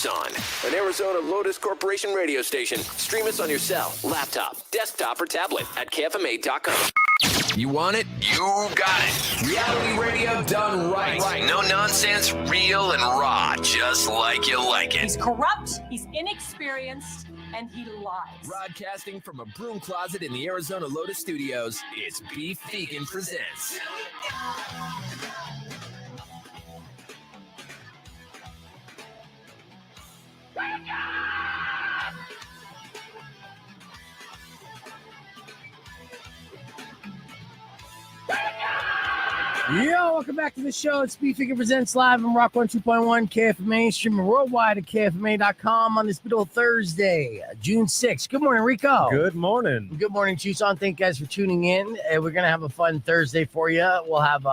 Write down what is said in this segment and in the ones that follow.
Tucson, an Arizona Lotus Corporation radio station. Stream us on your cell, laptop, desktop, or tablet at KFMA.com. You want it? You got it. Reality radio done right. No nonsense, real and raw, just like you like it. He's corrupt, he's inexperienced, and he lies. Broadcasting from a broom closet in the Arizona Lotus Studios, it's Beef Vegan Presents. Yo, welcome back to the show. It's Beef Vegan Presents live on Rock 102.1 KFMA, streaming worldwide at KFMA.com on this beautiful Thursday, June 6th. Good morning, Rico. Good morning. Good morning, Tucson. Thank you guys for tuning in. We're going to have a fun Thursday for you. We'll have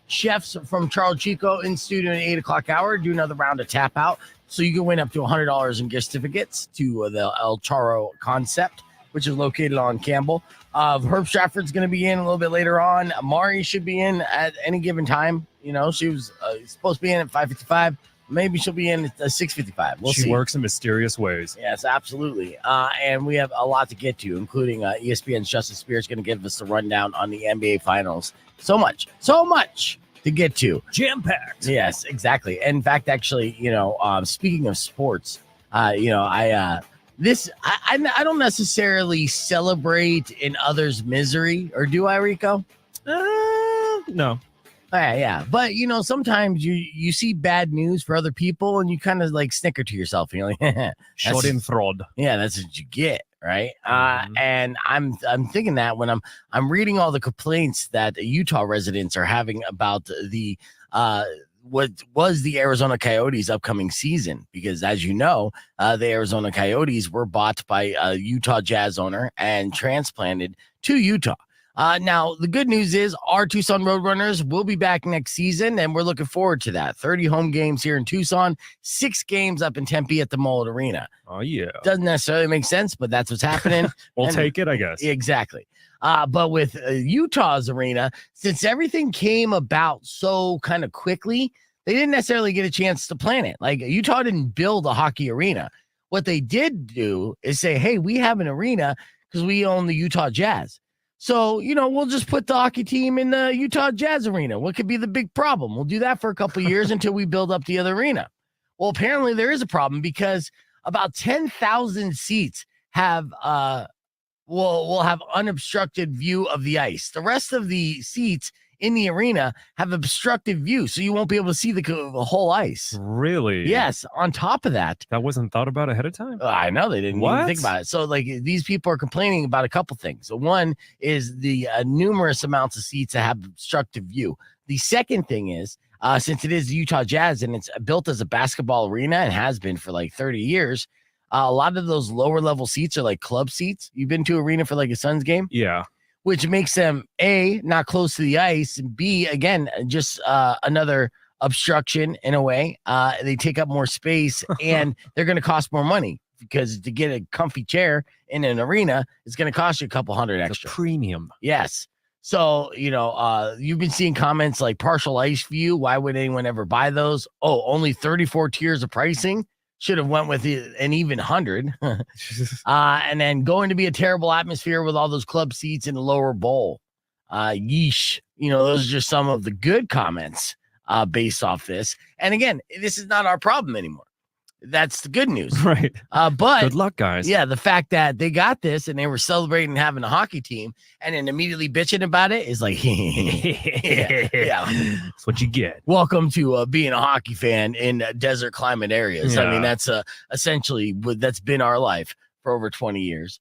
chefs from Charro Chico in studio at 8 o'clock hour, do another round of tap out. So you can win up to $100 in gift certificates to the El Charro concept, which is located on Campbell. Herb Stratford's going to be in a little bit later on. Mari should be in at any given time. You know, she was supposed to be in at 5:55. Maybe she'll be in at 6:55. We'll see. She works in mysterious ways. Yes, absolutely. And we have a lot to get to, including ESPN's Justin Spears going to give us the rundown on the NBA Finals. So much to get to. Jam-packed. Yes, exactly. And in fact, actually, speaking of sports, I don't necessarily celebrate in others' misery, or do I, Rico? No. Yeah. But, sometimes you see bad news for other people and you kind of like snicker to yourself. And you're like, Schadenfreude. Yeah, that's what you get, right? And I'm thinking that when I'm reading all the complaints that Utah residents are having about the what was the Arizona Coyotes upcoming season, because as you know, the Arizona Coyotes were bought by a Utah Jazz owner and transplanted to Utah. Now, the good news is our Tucson Roadrunners will be back next season, and we're looking forward to that. 30 home games here in Tucson, 6 games up in Tempe at the Mullet Arena. Oh, yeah. Doesn't necessarily make sense, but that's what's happening. We'll take it, I guess. Exactly. But with Utah's arena, since everything came about so kind of quickly, they didn't necessarily get a chance to plan it. Like, Utah didn't build a hockey arena. What they did do is say, hey, we have an arena because we own the Utah Jazz. So, we'll just put the hockey team in the Utah Jazz arena. What could be the big problem? We'll do that for a couple of years until we build up the other arena. Well, apparently there is a problem because about 10,000 seats have will have unobstructed view of the ice. The rest of the seats in the arena have obstructed view, so you won't be able to see the whole ice. Really? Yes. On top of that, that wasn't thought about ahead of time? I know they didn't even think about it. So, these people are complaining about a couple things. So one is the numerous amounts of seats that have obstructive view. The second thing is, since it is the Utah Jazz and it's built as a basketball arena and has been for 30 years, a lot of those lower level seats are like club seats. You've been to arena for a Suns game? Yeah. Which makes them A, not close to the ice, and B, again, just another obstruction in a way. They take up more space and they're going to cost more money because to get a comfy chair in an arena is going to cost you a couple hundred extra. A premium. Yes. So, you've been seeing comments like partial ice view. Why would anyone ever buy those? Oh, only 34 tiers of pricing. Should have went with an even 100. And then going to be a terrible atmosphere with all those club seats in the lower bowl. Yeesh. Those are just some of the good comments based off this. And again, this is not our problem anymore. That's the good news. Right. But good luck, guys. Yeah, the fact that they got this and they were celebrating having a hockey team and then immediately bitching about it is like, yeah. That's what you get. Welcome to being a hockey fan in desert climate areas. Yeah. I mean, that's essentially that's been our life for over 20 years.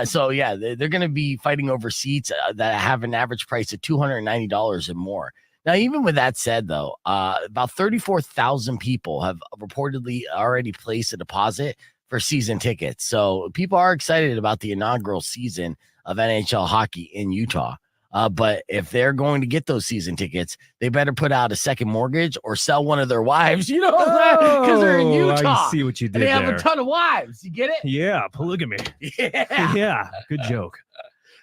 So yeah, they're going to be fighting over seats that have an average price of $290 and more. Now, even with that said, though, about 34,000 people have reportedly already placed a deposit for season tickets. So people are excited about the inaugural season of NHL hockey in Utah. But if they're going to get those season tickets, they better put out a second mortgage or sell one of their wives, because they're in Utah. I see what you did and they there. have a ton of wives. You get it? Yeah, polygamy. Yeah. Yeah, good joke.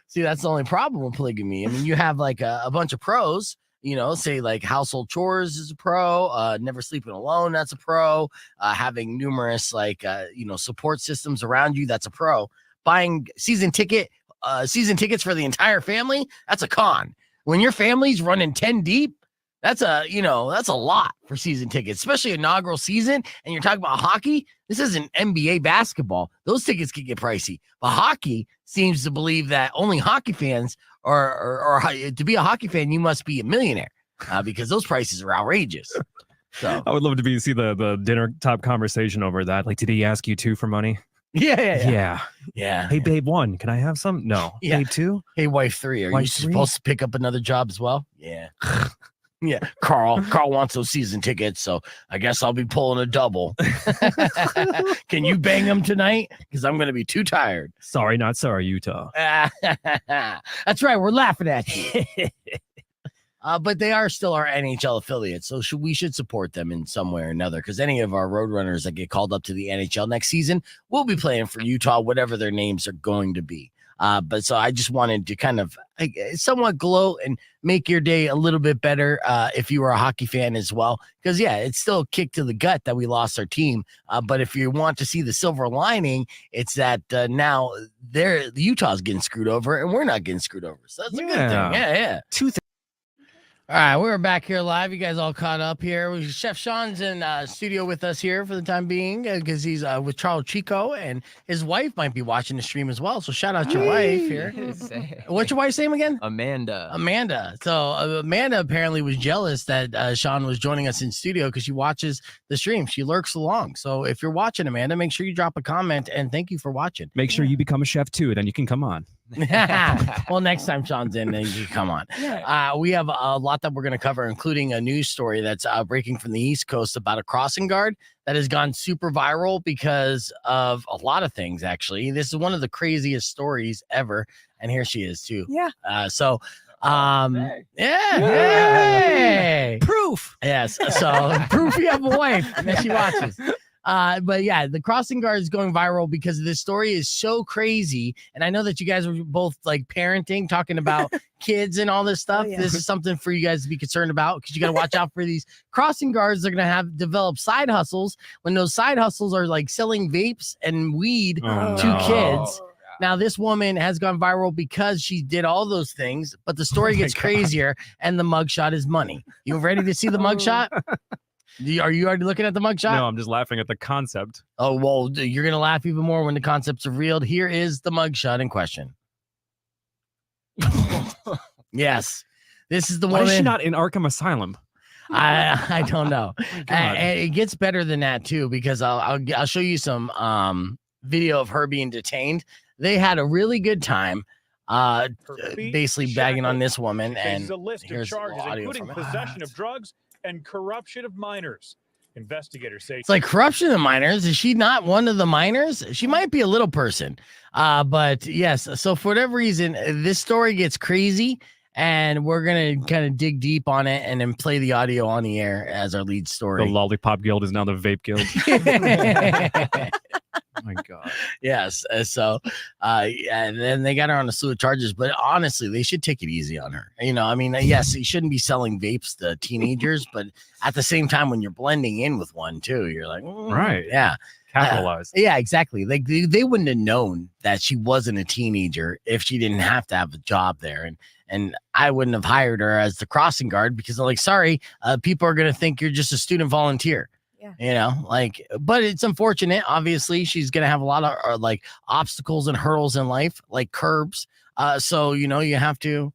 See, that's the only problem with polygamy. I mean, you have a bunch of pros say like household chores is a pro, never sleeping alone, that's a pro, having numerous support systems around you, that's a pro. Buying season tickets for the entire family, that's a con. When your family's running 10 deep, that's a lot for season tickets, especially inaugural season. And you're talking about hockey. This isn't NBA basketball. Those tickets can get pricey. But hockey seems to believe that only hockey fans or to be a hockey fan, you must be a millionaire because those prices are outrageous. So I would love to see the dinner top conversation over that. Like, did he ask you too for money? Yeah. Hey, babe, one, can I have some? No. Yeah. Babe, two? Hey, wife three, are Wife you three? supposed to pick up another job as well? Yeah. Yeah. Carl wants those season tickets, so I guess I'll be pulling a double. Can you bang them tonight? Because I'm going to be too tired. Sorry, not sorry, Utah. That's right. We're laughing at you. But they are still our NHL affiliates, so we should support them in some way or another, because any of our Roadrunners that get called up to the NHL next season will be playing for Utah, whatever their names are going to be. But so I just wanted to kind of somewhat gloat and make your day a little bit better if you were a hockey fan as well. Because, yeah, it's still a kick to the gut that we lost our team. But if you want to see the silver lining, it's that now Utah's getting screwed over and we're not getting screwed over. So that's a good thing. Yeah. All right, we're back here live. You guys all caught up here. Chef Sean's in studio with us here for the time being because he's with Charro Chico, and his wife might be watching the stream as well. So shout out your wife here. What's your wife's name again? Amanda. So Amanda apparently was jealous that Sean was joining us in studio because she watches the stream. She lurks along. So if you're watching, Amanda, make sure you drop a comment and thank you for watching. Make sure you become a chef too, then you can come on. Well, next time Sean's in, then you come on. We have a lot that we're going to cover, including a news story that's breaking from the East Coast about a crossing guard that has gone super viral because of a lot of things, actually. This is one of the craziest stories ever. And here she is, too. Yeah. Hey. Proof. Yes. So proof you have a wife that she watches. But yeah, the crossing guard is going viral because this story is so crazy. And I know that you guys were both like parenting, talking about kids and all this stuff. This is something for you guys to be concerned about because you got to watch out for these crossing guards. They're going to have developed side hustles when those side hustles are like selling vapes and weed to kids. Now, this woman has gone viral because she did all those things, but the story gets crazier and the mugshot is money. You ready to see the mugshot? Are you already looking at the mugshot? No, I'm just laughing at the concept. Oh, well, you're going to laugh even more when the concept's revealed. Here is the mugshot in question. Yes. This is the Why woman. is she not in Arkham Asylum? I don't know. God. And it gets better than that, too, because I'll show you some video of her being detained. They had a really good time basically bagging on this woman. And a list of here's charges, audio including from it. possession of drugs and corruption of minors. Investigators say It's like corruption of minors. Is she not one of the minors? She might be a little person. But yes, so for whatever reason, this story gets crazy, and we're going to kind of dig deep on it and then play the audio on the air as our lead story. The Lollipop Guild is now the Vape Guild. Oh my God. Yes. And then they got her on a slew of charges, but honestly, they should take it easy on her. You know, I mean, yes, you shouldn't be selling vapes to teenagers, but at the same time, when you're blending in with one too, you're like, Right. Yeah. Capitalized. Yeah, exactly. Like they wouldn't have known that she wasn't a teenager if she didn't have to have a job there. And I wouldn't have hired her as the crossing guard because I'm like, sorry, people are going to think you're just a student volunteer. Yeah. You know, but it's unfortunate. Obviously, she's going to have a lot of like obstacles and hurdles in life, like curbs. So, you know, you have to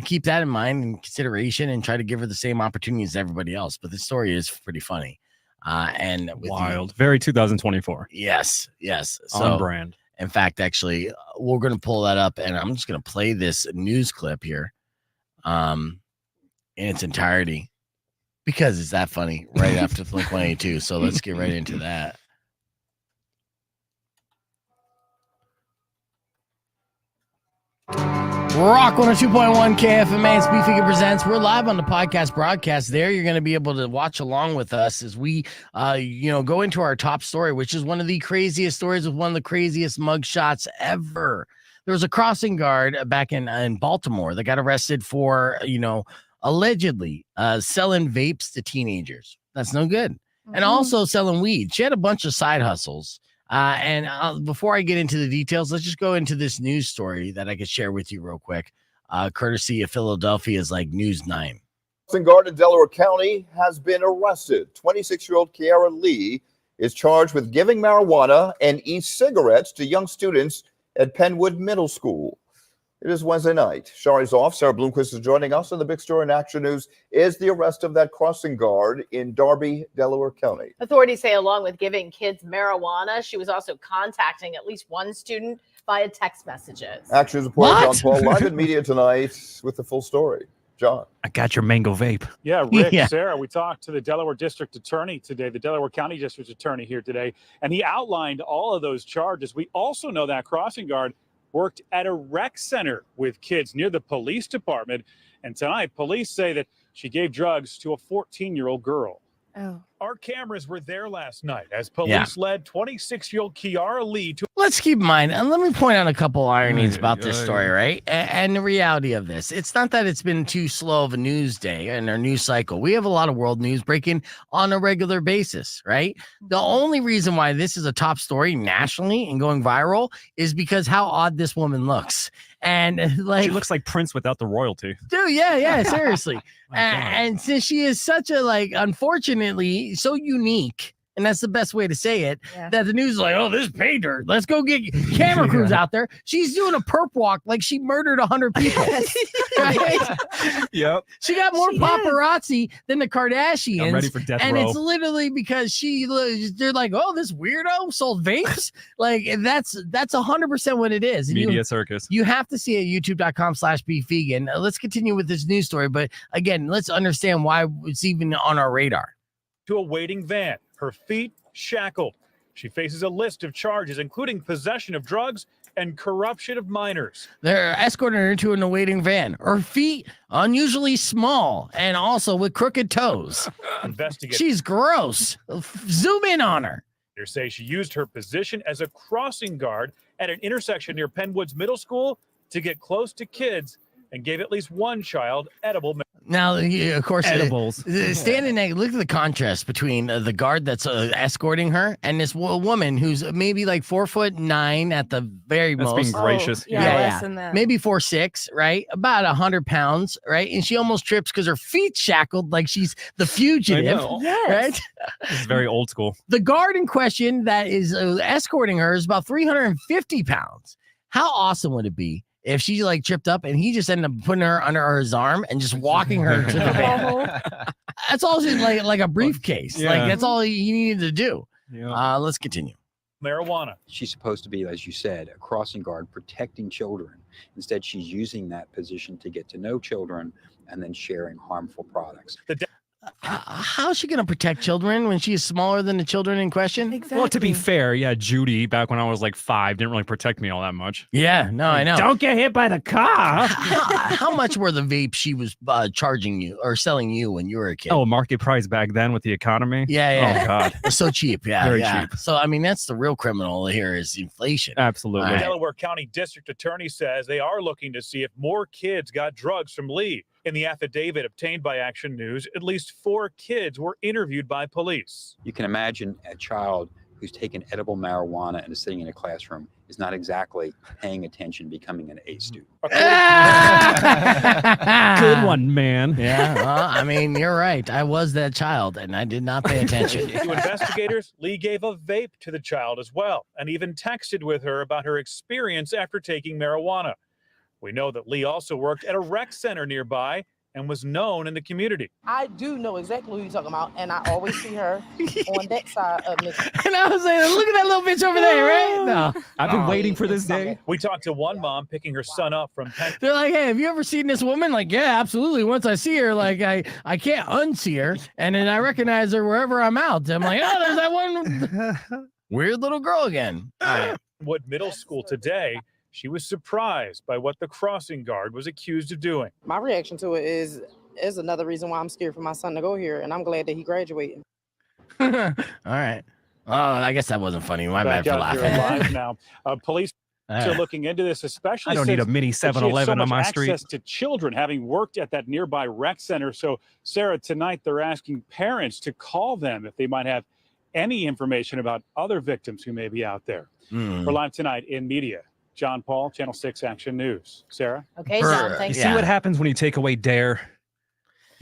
keep that in mind and consideration and try to give her the same opportunities as everybody else. But the story is pretty funny. And Wild. Very 2024. Yes. So, On brand. in fact, actually, we're going to pull that up and I'm just going to play this news clip here in its entirety. Because it's that funny right after Blink-182. So let's get right into that. Rock 102.1 KFMA Speedfigure presents. We're live on the podcast broadcast. There, you're going to be able to watch along with us as we, go into our top story, which is one of the craziest stories with one of the craziest mugshots ever. There was a crossing guard back in Baltimore that got arrested for, allegedly selling vapes to teenagers. That's no good. And also selling weed. She had a bunch of side hustles. Before I get into the details, let's just go into this news story that I could share with you real quick. Courtesy of Philadelphia's News 9. Crossing guard in Delaware County has been arrested. 26-year-old Kiara Lee is charged with giving marijuana and e-cigarettes to young students at Penwood Middle School. It is Wednesday night. Shari's off. Sarah Bloomquist is joining us, and the big story in Action News is the arrest of that crossing guard in Darby, Delaware County. Authorities say along with giving kids marijuana, she was also contacting at least one student via text messages. Action News reporter John Paul live in media tonight with the full story. John. I got your mango vape. Yeah, Rick, Yeah. Sarah, we talked to the Delaware District Attorney today, the Delaware County District Attorney here today, and he outlined all of those charges. We also know that crossing guard worked at a rec center with kids near the police department. And tonight, police say that she gave drugs to a 14-year-old girl. Oh. Our cameras were there last night as police led 26-year-old Kiara Lee to. Let's keep in mind, and let me point out a couple ironies about this story, right? And the reality of this. It's not that it's been too slow of a news day and our news cycle. We have a lot of world news breaking on a regular basis, right? The only reason why this is a top story nationally and going viral is because how odd this woman looks. And She looks like Prince without the royalty. dude, yeah, seriously. And since she is such a unfortunately so unique, and that's the best way to say it, that the news is like, oh, this paid her. Let's go get camera crews out there. She's doing a perp walk like she murdered 100 people. Right? Yep. She got more paparazzi than the Kardashians. I'm ready for death and row. it's literally because they're like, oh, this weirdo sold vapes. That's 100% what it is. And Media circus. you have to see it at youtube.com/beefvegan. Let's continue with this news story. But again, let's understand why it's even on our radar. To a waiting van, her feet shackled. She faces a list of charges, including possession of drugs and corruption of minors. They're escorting her into an awaiting van. Her feet unusually small and also with crooked toes. Investigators She's gross. Zoom in on her. say she used her position as a crossing guard at an intersection near Penwood's Middle School to get close to kids and gave at least one child edible. Now, of course, Edibles. Standing there, look at the contrast between the guard that's escorting her and this woman who's maybe 4'9" at the very That's most. being gracious. Less than that. Maybe 4'6", right? About 100 pounds, right? And she almost trips because her feet shackled like she's the fugitive. I know. Right? It's very old school. The guard in question that is escorting her is about 350 pounds. How awesome would it be if she tripped up and he just ended up putting her under his arm and just walking her to the van? That's all she's like a briefcase. Yeah. That's all he needed to do. Yeah. Let's continue. Marijuana. She's supposed to be, as you said, a crossing guard protecting children. Instead, she's using that position to get to know children and then sharing harmful products. How's she going to protect children when she is smaller than the children in question? Exactly. Well, to be fair, Judy, back when I was 5, didn't really protect me all that much. Yeah, no, I know. Don't get hit by the car. How much were the vapes she was charging you or selling you when you were a kid? Oh, market price back then with the economy. Yeah. Oh, God. It's so cheap. Yeah, Very yeah. cheap. So, I mean, that's the real criminal here is inflation. Absolutely. All The right. Delaware County District Attorney says they are looking to see if more kids got drugs from Lee. In the affidavit obtained by Action News, at least 4 kids were interviewed by police. You can imagine a child who's taken edible marijuana and is sitting in a classroom is not exactly paying attention, becoming an A student. Good one, man. Yeah, well, I mean, you're right. I was that child, and I did not pay attention. To investigators, Lee gave a vape to the child as well, and even texted with her about her experience after taking marijuana. We know that Lee also worked at a rec center nearby and was known in the community. I do know exactly who you're talking about, and I always see her on that side of me. And I was like, look at that little bitch over there, right? No. I've been waiting for this day. We talked to one mom picking her son up from Penn. They're like, hey, have you ever seen this woman? Like, yeah, absolutely. Once I see her, I can't unsee her. And then I recognize her wherever I'm out. I'm like, oh, there's that one weird little girl again. All right. Wood Middle School today. She was surprised by what the crossing guard was accused of doing. My reaction to it is another reason why I'm scared for my son to go here, and I'm glad that he graduated. All right. Oh, I guess that wasn't funny. My bad Back for out here laughing. live now. Police to looking into this, especially I don't need a since mini she has 7-Eleven so on much my street. access to children, having worked at that nearby rec center. So, Sarah, tonight they're asking parents to call them if they might have any information about other victims who may be out there. We're live tonight in media. John Paul, Channel 6 Action News. Sarah? Okay, John, thank You see what happens when you take away Dare?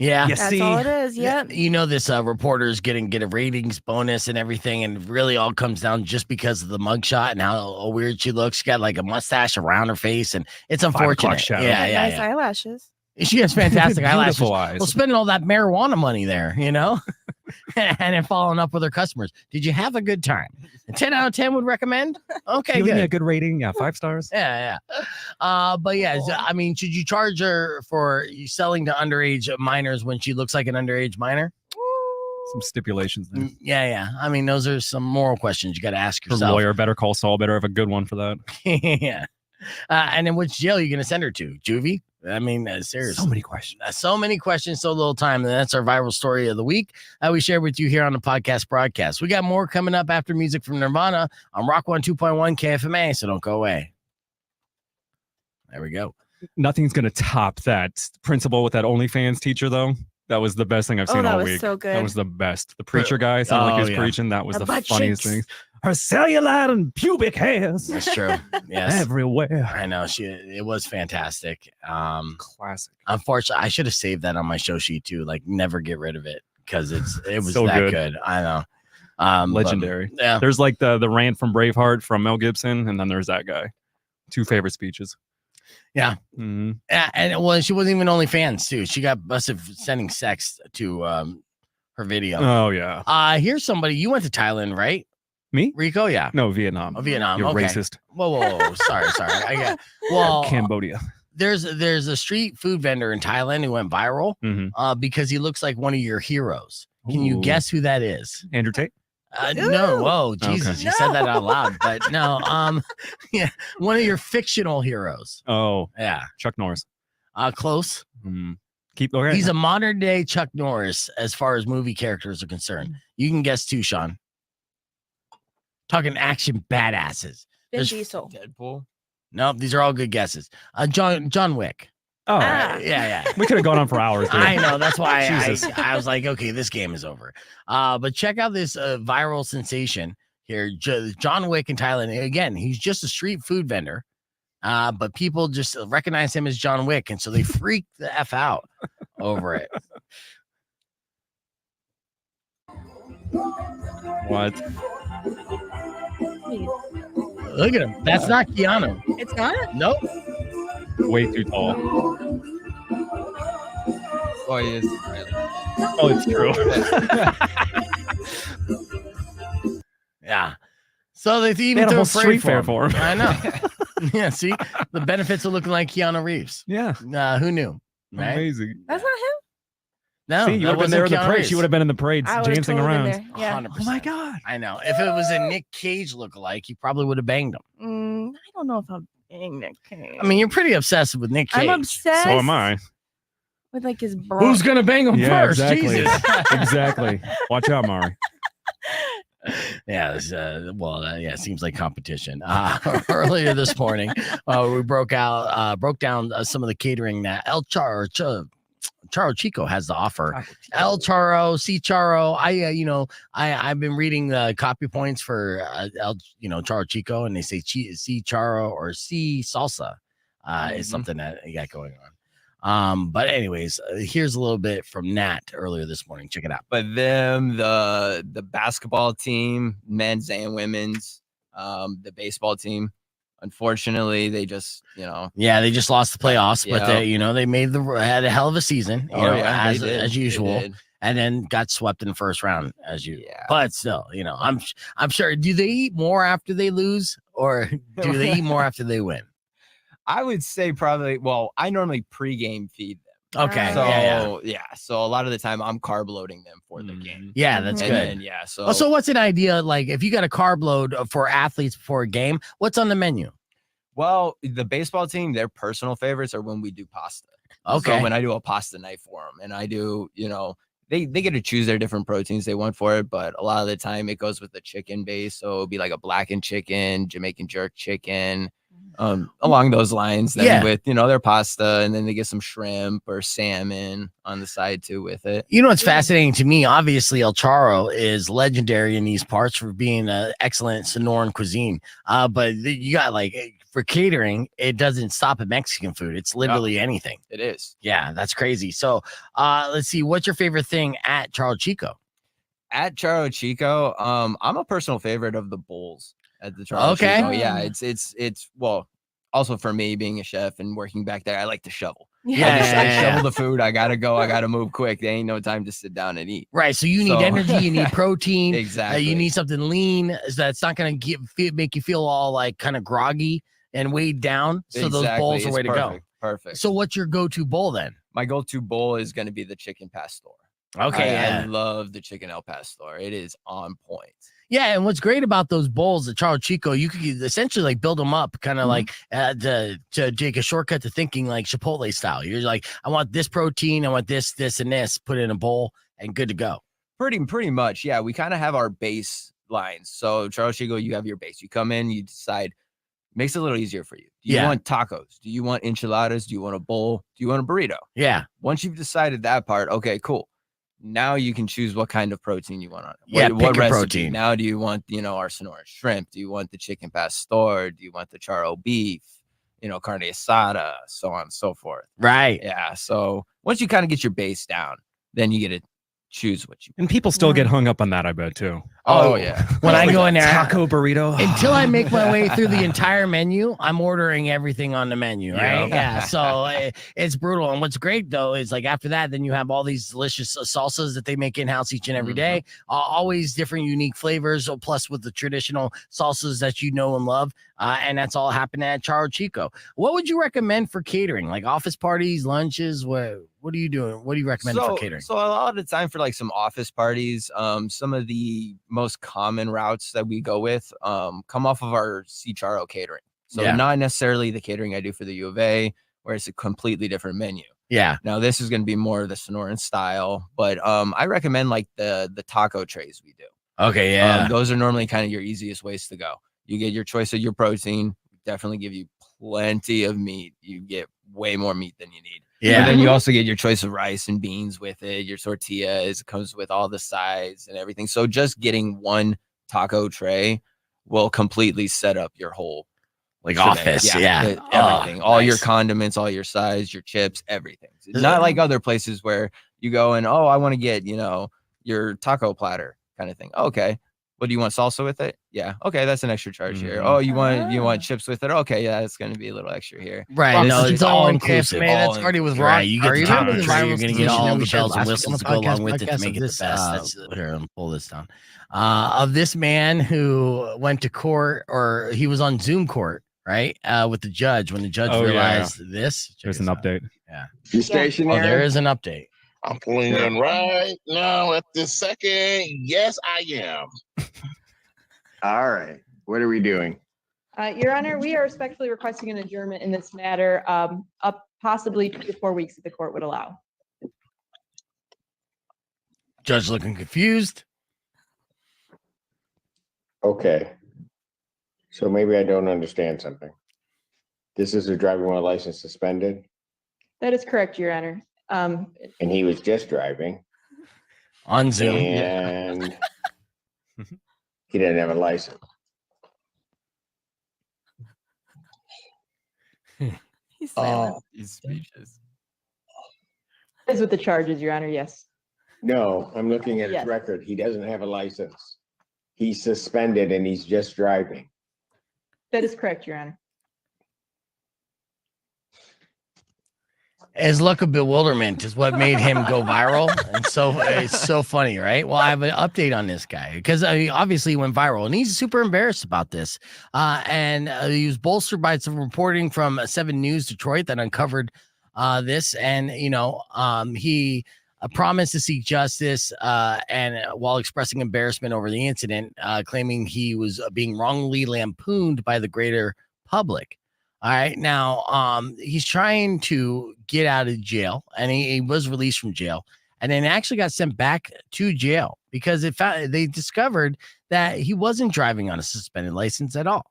Yeah, You That's see, all it is. Yep. You know, this reporter's get a ratings bonus and everything, and really all comes down just because of the mugshot and how weird she looks. She got like a mustache around her face, and it's 5 o'clock unfortunate. shadow. Yeah, Nice eyelashes. She has fantastic eyelashes. Beautiful eyes. Well, spending all that marijuana money there, you know, and then following up with her customers. Did you have a good time? A 10 out of 10 would recommend. Okay, Giving me a good. good rating. Yeah, 5 stars. Yeah. But yeah, I mean, should you charge her for selling to underage minors when she looks like an underage minor? Some stipulations there. Yeah. I mean, those are some moral questions you got to ask Her yourself. lawyer, Better Call Saul, better have a good one for that. Yeah. And then which jail are you going to send her to? Juvie? I mean, seriously. So many questions. So many questions, so little time. And that's our viral story of the week we share with you here on the podcast broadcast. We got more coming up after music from Nirvana on Rock 102.1 KFMA, so don't go away. There we go. Nothing's going to top that principal with that OnlyFans teacher, though. That was the best thing I've seen that all was week. so good. That was the best. The preacher guy sounded like he was yeah. preaching. That was Her the butt funniest cheeks. thing. Her cellulite and pubic hairs That's true. Yes. everywhere. I know. It was fantastic. Classic. Unfortunately, I should have saved that on my show sheet too. Like, never get rid of it because it was So that good. good. I know. Legendary. But, yeah. There's like the rant from Braveheart from Mel Gibson, and then there's that guy. 2 favorite speeches. Yeah. Mhm. And well, she wasn't even OnlyFans too. She got busted for sending sex to her video. Oh yeah. Here's somebody. You went to Thailand, right? Me? Rico? Yeah. No, Vietnam. Oh, Vietnam. You're Okay. racist. Whoa. Sorry. I got. Well, Cambodia. there's a street food vendor in Thailand who went viral Mhm. because he looks like one of your heroes. Can you Ooh. guess who that is? Andrew Tate. No. Whoa, Okay. Jesus, you said that out loud, but no. Yeah, one of your fictional heroes. Oh, Yeah. Chuck Norris. Close. Keep okay. He's a modern day Chuck Norris as far as movie characters are concerned. You can guess too, Sean. Talking action badasses. Vin There's Diesel. Deadpool. No, these are all good guesses. John Wick. Oh, Yeah. we could have gone on for hours. dude. I know. That's why Jesus. I was like, okay, this game is over. But check out this viral sensation here. John Wick in Thailand. Again, he's just a street food vendor. But people just recognize him as John Wick. And so they freak the F out over it. What? Look at him. That's not Keanu. It's not? Nope. Way too tall. Oh, he is. Oh, it's true. Yeah. So they They even had a threw whole a street parade fair for him. for him. I know. Yeah. See, the benefits of looking like Keanu Reeves. Yeah. Who knew? Right? Amazing. That's not him. No, See, you would have been there in the Keanu parade. Reeves. She would have been in the parade I would've dancing totally been around. there. Yeah. 100%. Oh my God. I know. If it was a Nick Cage lookalike, you probably would have banged him. I don't know if I'm being Nick Cage. I mean, you're pretty obsessed with Nick Cage. I'm obsessed. So am I. With like his bro. Who's gonna bang him Yeah, first? exactly. Jesus. Exactly. Watch out, Mari. Yeah, it seems like competition. Earlier this morning, we broke down some of the catering that Charro Chico has to offer. El Charro, C Charro. I've been reading the copy points for Charro Chico, and they say C Charro or C Salsa is something that you got going on. But anyways, here's a little bit from Nat earlier this morning. Check it out. But them, the basketball team, men's and women's, the baseball team, unfortunately, they just, Yeah, they just lost the playoffs, but Yeah. they had a hell of a season, as usual, They did. and then got swept in the first round as usual. Yeah. But still, I'm sure. Do they eat more after they lose, or do they eat more after they win? I would say probably, well, I normally pregame feed them. Okay, So, yeah. So a lot of the time I'm carb loading them for the game. Yeah, that's And good. then, yeah. So, So what's an idea like if you got a carb load for athletes before a game? What's on the menu? well, the baseball team, their personal favorites are when we do pasta. Okay. So when I do a pasta night for them, and I do, they get to choose their different proteins they want for it, but a lot of the time it goes with the chicken base. So it'll be like a blackened chicken, Jamaican jerk chicken, along those lines. Then Yeah. with their pasta, and then they get some shrimp or salmon on the side too with it. You know what's fascinating to me? Obviously, El Charro is legendary in these parts for being an excellent Sonoran cuisine. But you got for catering, it doesn't stop at Mexican food. It's literally anything. It is. Yeah, that's crazy. So let's see. What's your favorite thing at Charro Chico? At Charro Chico, I'm a personal favorite of the bowls at the Charro Okay. Chico. Yeah, it's well, also for me being a chef and working back there, I like to shovel. I shovel the food. I gotta go. I gotta move quick. There ain't no time to sit down and eat. Right. So you need energy. You need protein. Exactly. You need something lean that's not going to make you feel all kind of groggy and weighed down. So those bowls are the way to go. Perfect. So what's your go-to bowl then? My go-to bowl is going to be the chicken pastor. Okay. I love the chicken al pastor. It is on point. Yeah, and what's great about those bowls at Charro Chico, you could essentially build them up kind of to take a shortcut to thinking like Chipotle style. You're like, I want this protein, I want this, and this, put it in a bowl and good to go. Pretty much. Yeah, we kind of have our base lines. So Charro Chico, you have your base. You come in, you decide, makes it a little easier for you. Do you want tacos? Do you want enchiladas? Do you want a bowl? Do you want a burrito? Yeah. Once you've decided that part, okay, cool. Now you can choose what kind of protein you want on it. What recipe? protein. Now do you want, our Sonora shrimp? Do you want the chicken pastor? Do you want the charro beef? Carne asada, so on and so forth. Right. Yeah. So once you kind of get your base down, then you get to choose what you want. And people still get hung up on that, I bet, too. Oh yeah. When I go in there, taco burrito. Until I make my way through the entire menu, I'm ordering everything on the menu, right? Yeah. So it's brutal. And what's great though is after that, then you have all these delicious salsas that they make in house each and every day. Always different, unique flavors. Plus with the traditional salsas that you know and love, and that's all happening at Charro Chico. What would you recommend for catering? Like office parties, lunches? What are you doing? What do you recommend for catering? So a lot of the time for some office parties, some of the most common routes that we go with come off of our Charro catering. So not necessarily the catering I do for the U of A, where it's a completely different menu. Yeah. Now this is going to be more of the Sonoran style, but I recommend the taco trays we do. Okay. Yeah. Those are normally kind of your easiest ways to go. You get your choice of your protein, definitely give you plenty of meat. You get way more meat than you need. Yeah. And then you also get your choice of rice and beans with it. Your tortillas, it comes with all the sides and everything. So just getting one taco tray will completely set up your whole office. Yeah. Everything. All your condiments, all your sides, your chips, everything. It's not like other places where you go and, I want to get, your taco platter kind of thing. Okay. What do you want, salsa with it? Yeah. Okay, that's an extra charge here. Oh, you want chips with it? Okay, yeah, it's going to be a little extra here. Right. No, it's all inclusive. Man, that's already with rock. Right. You get the taco tray. You're going to get all the bells and last whistles to on go the along with it to podcast make it of the this, best. Here, I'll pull this down. Of this man who went to court, or he was on Zoom court, right? With the judge, when the judge realized this. There's an update. Yeah. You stationary? Oh, there is an update. I'm pulling in right now at this second. Yes, I am. All right. What are we doing? Your Honor, we are respectfully requesting an adjournment in this matter, up possibly 2 to 4 weeks if the court would allow. Judge looking confused. Okay. So maybe I don't understand something. This is a driving while license suspended, That is correct, Your Honor. and he was just driving, On Zoom. and he didn't have a license. He's silent. He's speechless. That is with the charges, Your Honor, yes. No, I'm looking at his Yes. record. He doesn't have a license. He's suspended and he's just driving. That is correct, Your Honor. His look of bewilderment is what made him go viral. And so it's so funny, right? Well, I have an update on this guy because obviously he went viral and he's super embarrassed about this. And he was bolstered by some reporting from 7 News Detroit that uncovered this. And, he promised to seek justice and while expressing embarrassment over the incident, claiming he was being wrongly lampooned by the greater public. All right. Now, he's trying to get out of jail and he was released from jail and then actually got sent back to jail because they discovered that he wasn't driving on a suspended license at all.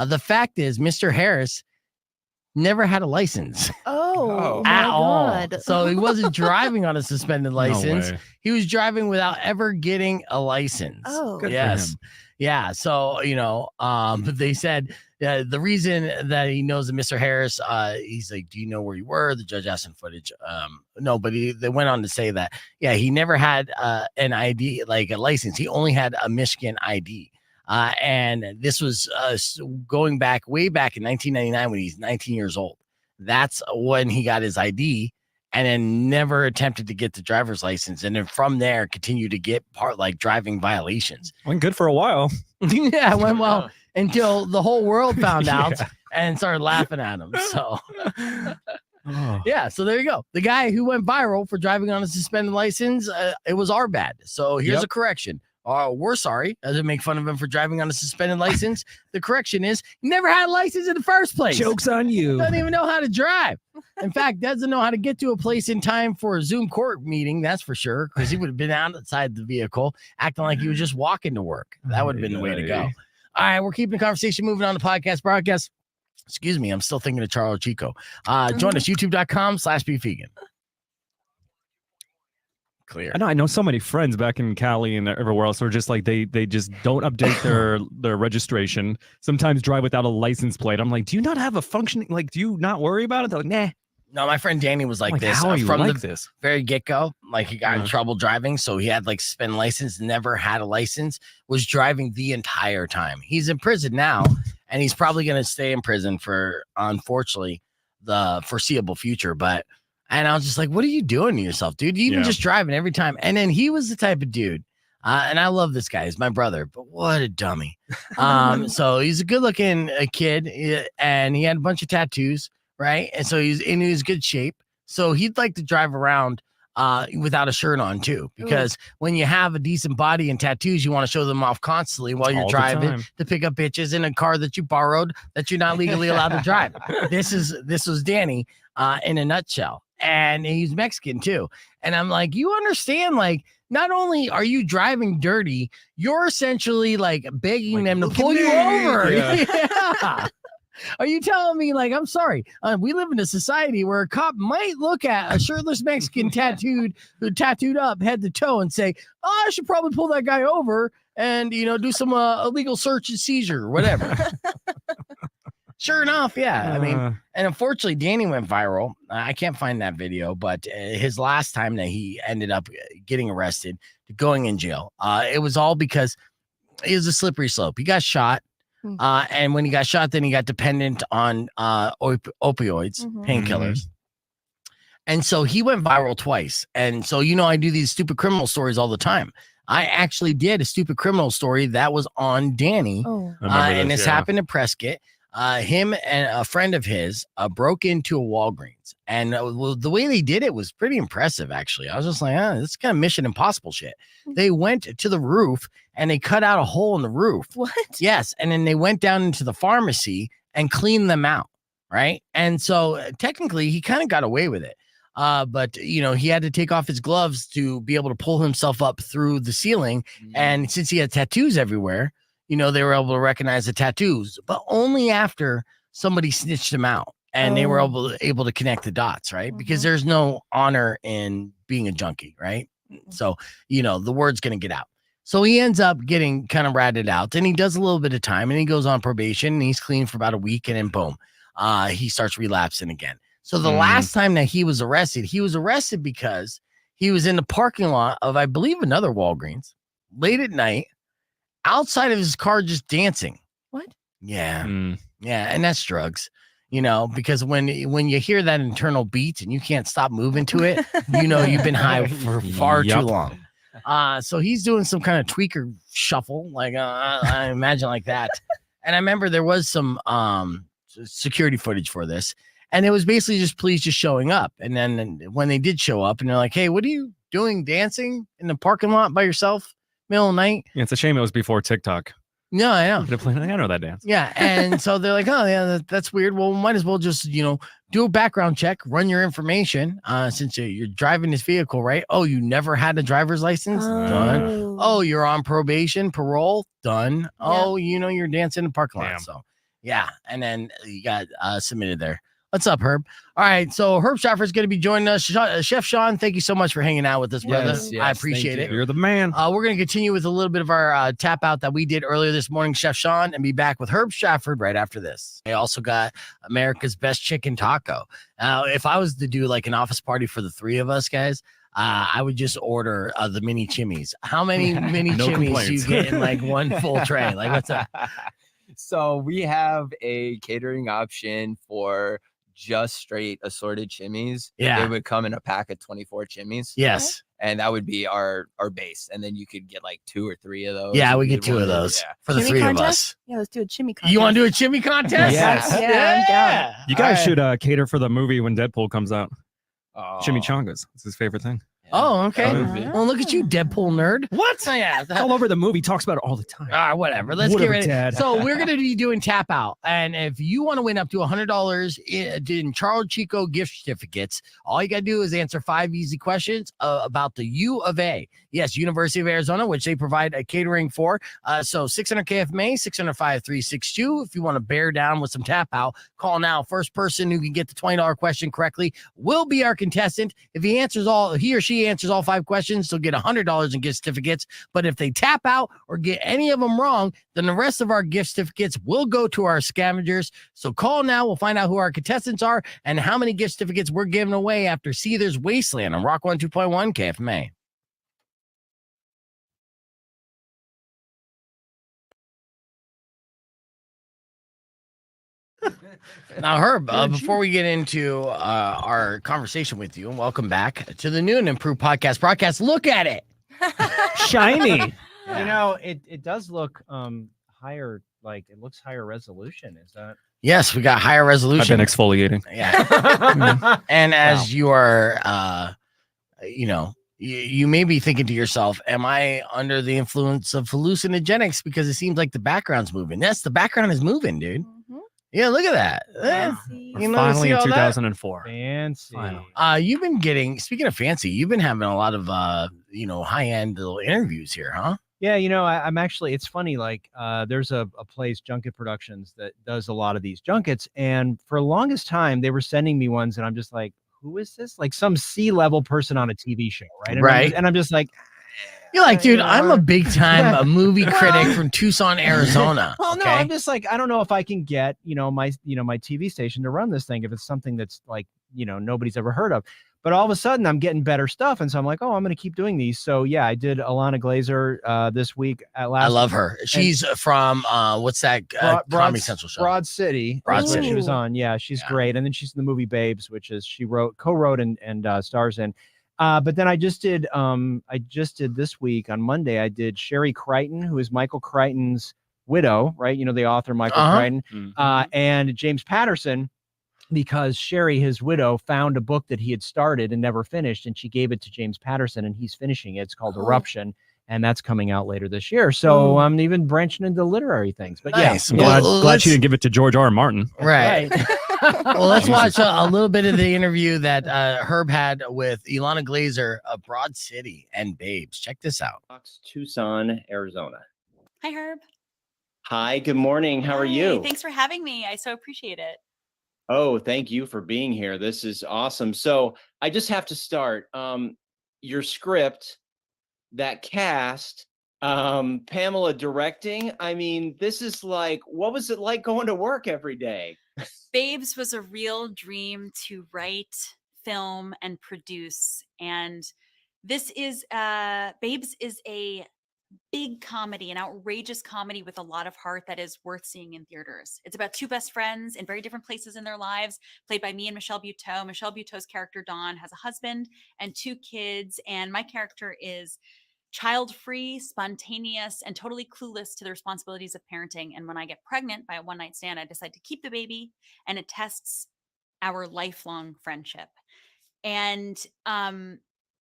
The fact is, Mr. Harris never had a license Oh, at my all. God. So he wasn't driving on a suspended license. way. He was driving without ever getting a license. Oh. Good for yes. him. Yeah. So, they said the reason that he knows that Mr. Harris, he's like, do you know where you were? The judge asked him footage. No, but they went on to say that, yeah, he never had an ID, like a license. He only had a Michigan ID. And this was going back way back in 1999 when he's 19 years old. That's when he got his ID and then never attempted to get the driver's license. And then from there, continued to get driving violations. Went good for a while. Yeah, it went well until the whole world found out and started laughing at him. So, yeah, so there you go. The guy who went viral for driving on a suspended license, it was our bad. So here's a correction. We're sorry. I didn't make fun of him for driving on a suspended license. The correction is he never had a license in the first place. Joke's on you. Doesn't even know how to drive. In fact, doesn't know how to get to a place in time for a Zoom court meeting. That's for sure. Because he would have been outside the vehicle acting like he was just walking to work. That would have been the way to go. All right, we're keeping the conversation moving on the podcast broadcast. Excuse me. I'm still thinking of Charro Chico. Join us, youtube.com/bevegan. Clear. I know so many friends back in Cali and everywhere else who are just like they just don't update their registration. Sometimes drive without a license plate. I'm like, do you not have a functioning? Like, do you not worry about it? They're like, nah. No, my friend Danny was like this how are you from like the this? very get-go. Like he got in trouble driving, so he had like suspended license, never had a license, was driving the entire time. He's in prison now, and he's probably going to stay in prison for, unfortunately, the foreseeable future. And I was just like, what are you doing to yourself, dude? You even just driving every time. And then he was the type of dude, and I love this guy. He's my brother, but what a dummy. So he's a good-looking kid, and he had a bunch of tattoos. Right. And so he's in his good shape. So he'd like to drive around without a shirt on, too, because when you have a decent body and tattoos, you want to show them off constantly while you're driving to pick up bitches in a car that you borrowed that you're not legally allowed to drive. This was Danny in a nutshell. And he's Mexican, too. And I'm like, you understand, like, not only are you driving dirty, you're essentially like begging them to pull you over. Yeah. Are you telling me, like, I'm sorry, we live in a society where a cop might look at a shirtless Mexican tattooed up head to toe and say, oh, I should probably pull that guy over and, do some illegal search and seizure or whatever. Sure enough, yeah. I mean, and unfortunately, Danny went viral. I can't find that video, but his last time that he ended up getting arrested, going in jail, it was all because it was a slippery slope. He got shot. And when he got shot, then he got dependent on opioids, painkillers. And so he went viral twice. And so, I do these stupid criminal stories all the time. I actually did a stupid criminal story that was on Danny. And this happened in Prescott. Him and a friend of his broke into a Walgreens. And the way they did it was pretty impressive, actually. I was just like, this is kind of Mission Impossible shit. They went to the roof and they cut out a hole in the roof. What? Yes. And then they went down into the pharmacy and cleaned them out. Right. And so technically he kind of got away with it. But he had to take off his gloves to be able to pull himself up through the ceiling. And since he had tattoos everywhere, they were able to recognize the tattoos, but only after somebody snitched him out and they were able to connect the dots, right? Because there's no honor in being a junkie, right? So, the word's going to get out. So he ends up getting kind of ratted out and he does a little bit of time and he goes on probation and he's clean for about a week and then boom, he starts relapsing again. So the last time that he was arrested because he was in the parking lot of, I believe, another Walgreens late at night, outside of his car, just dancing. What? Yeah. Yeah. And that's drugs, because when you hear that internal beat and you can't stop moving to it, you've been high for far too long. So he's doing some kind of tweaker shuffle, like I imagine like that. And I remember there was some security footage for this. And it was basically just police just showing up. And then when they did show up and they're like, hey, what are you doing dancing in the parking lot by yourself? Middle of the night. Yeah, it's a shame it was before TikTok. No, I know. I know that dance. Yeah. And so they're like, oh, yeah, that's weird. Well, might as well just, do a background check, run your information since you're driving this vehicle, right? Oh, you never had a driver's license? Done. Oh, you're on probation, parole? Done. Oh, you're dancing in the parking lot. So Yeah, and then you got submitted there. What's up, Herb? All right, so Herb Stratford is going to be joining us. Chef Sean, thank you so much for hanging out with us, brother. I appreciate it. You're the man. We're going to continue with a little bit of our tap out that we did earlier this morning, Chef Sean, and be back with Herb Stratford right after this. I also got America's Best Chicken Taco. Now, if I was to do like an office party for the three of us guys, I would just order the mini chimneys. How many mini No chimneys do complaints. you get in like one full tray? Like, what's up? So we have a catering option for just straight assorted chimneys. Yeah. It would come in a pack of 24 chimneys. Yes. And that would be our base. And then you could get like 2 or 3 of those. Yeah, if we you get 2 of wanted. those Yeah. for the Chimney 3 of contest? us. Yeah, let's do a chimney contest. You want to do a chimney contest? Yes. Yeah, I'm down. You guys All should cater for the movie when Deadpool comes out. Oh. Chimichangas. It's his favorite thing. Oh, okay. That would be- Well, look at you, Deadpool nerd. What? Oh, yeah. All over the movie. Talks about it all the time. Whatever. Let's Whatever, get ready. Dad. So we're going to be doing tap out. And if you want to win up to $100 in Charro Chico gift certificates, all you got to do is answer 5 easy questions about the U of A. Yes, University of Arizona, which they provide a catering for. So 600 KFMA, 605-362. If you want to bear down with some tap out, call now. First person who can get the $20 question correctly will be our contestant. If he or she answers all 5 questions, they'll get $100 in gift certificates. But if they tap out or get any of them wrong, then the rest of our gift certificates will go to our scavengers. So call now. We'll find out who our contestants are and how many gift certificates we're giving away after Seether's Wasteland on Rock 102.1 KFMA. Now, Herb, before we get into our conversation with you, and welcome back to the new and improved podcast broadcast. Look at it. Shiny. You know, it does look higher, like it looks higher resolution. Is that? Yes, we got higher resolution. I've been exfoliating. Yeah. And as you are, you may be thinking to yourself, am I under the influence of hallucinogenics? Because it seems like the background's moving. Yes, the background is moving, dude. Yeah, look at that. Fancy. You know, Finally see in all that? 2004. Fancy. You've been getting, speaking of fancy, you've been having a lot of, high-end little interviews here, huh? Yeah, you know, I'm actually, it's funny, like there's a place, Junket Productions, that does a lot of these junkets. And for the longest time, they were sending me ones and I'm just like, who is this? Like some C-level person on a TV show, right? And I'm just like, You're like, dude, I'm a big-time movie critic from Tucson, Arizona. well, no, okay? I'm just like, I don't know if I can get, my TV station to run this thing if it's something that's like, nobody's ever heard of. But all of a sudden, I'm getting better stuff, and so I'm like, oh, I'm going to keep doing these. So yeah, I did Alana Glazer this week at last. I love her. She's from what's that Comedy Central show? Broad City. Broad What City. she was on. Yeah, she's great. And then she's in the movie Babes, which is she co-wrote and stars in. But then I just did this week on Monday. I did Sherry Crichton, who is Michael Crichton's widow, right? You know, the author Michael Crichton, and James Patterson. Because Sherry, his widow, found a book that he had started and never finished, and she gave it to James Patterson, and he's finishing it. It's called Eruption, and that's coming out later this year. So I'm even branching into literary things. But Nice. yeah, Glad she didn't give it to George R. R. Martin. Right. Well, let's watch a little bit of the interview that Herb had with Ilana Glazer of Broad City and Babes. Check this out. Tucson, Arizona. Hi, Herb. Hi, good morning. How are you? Thanks for having me. I so appreciate it. Oh, thank you for being here. This is awesome. So I just have to start. Your script, that cast, Pamela directing. I mean, this is like, what was it like going to work every day? Babes was a real dream to write, film, and produce. And this is Babes is a big comedy, an outrageous comedy with a lot of heart that is worth seeing in theaters. It's about 2 best friends in very different places in their lives, played by me and Michelle Buteau. Michelle Buteau's character, Dawn, has a husband and 2 kids, and my character is child-free, spontaneous, and totally clueless to the responsibilities of parenting. And when I get pregnant by a one-night stand, I decide to keep the baby, and it tests our lifelong friendship. And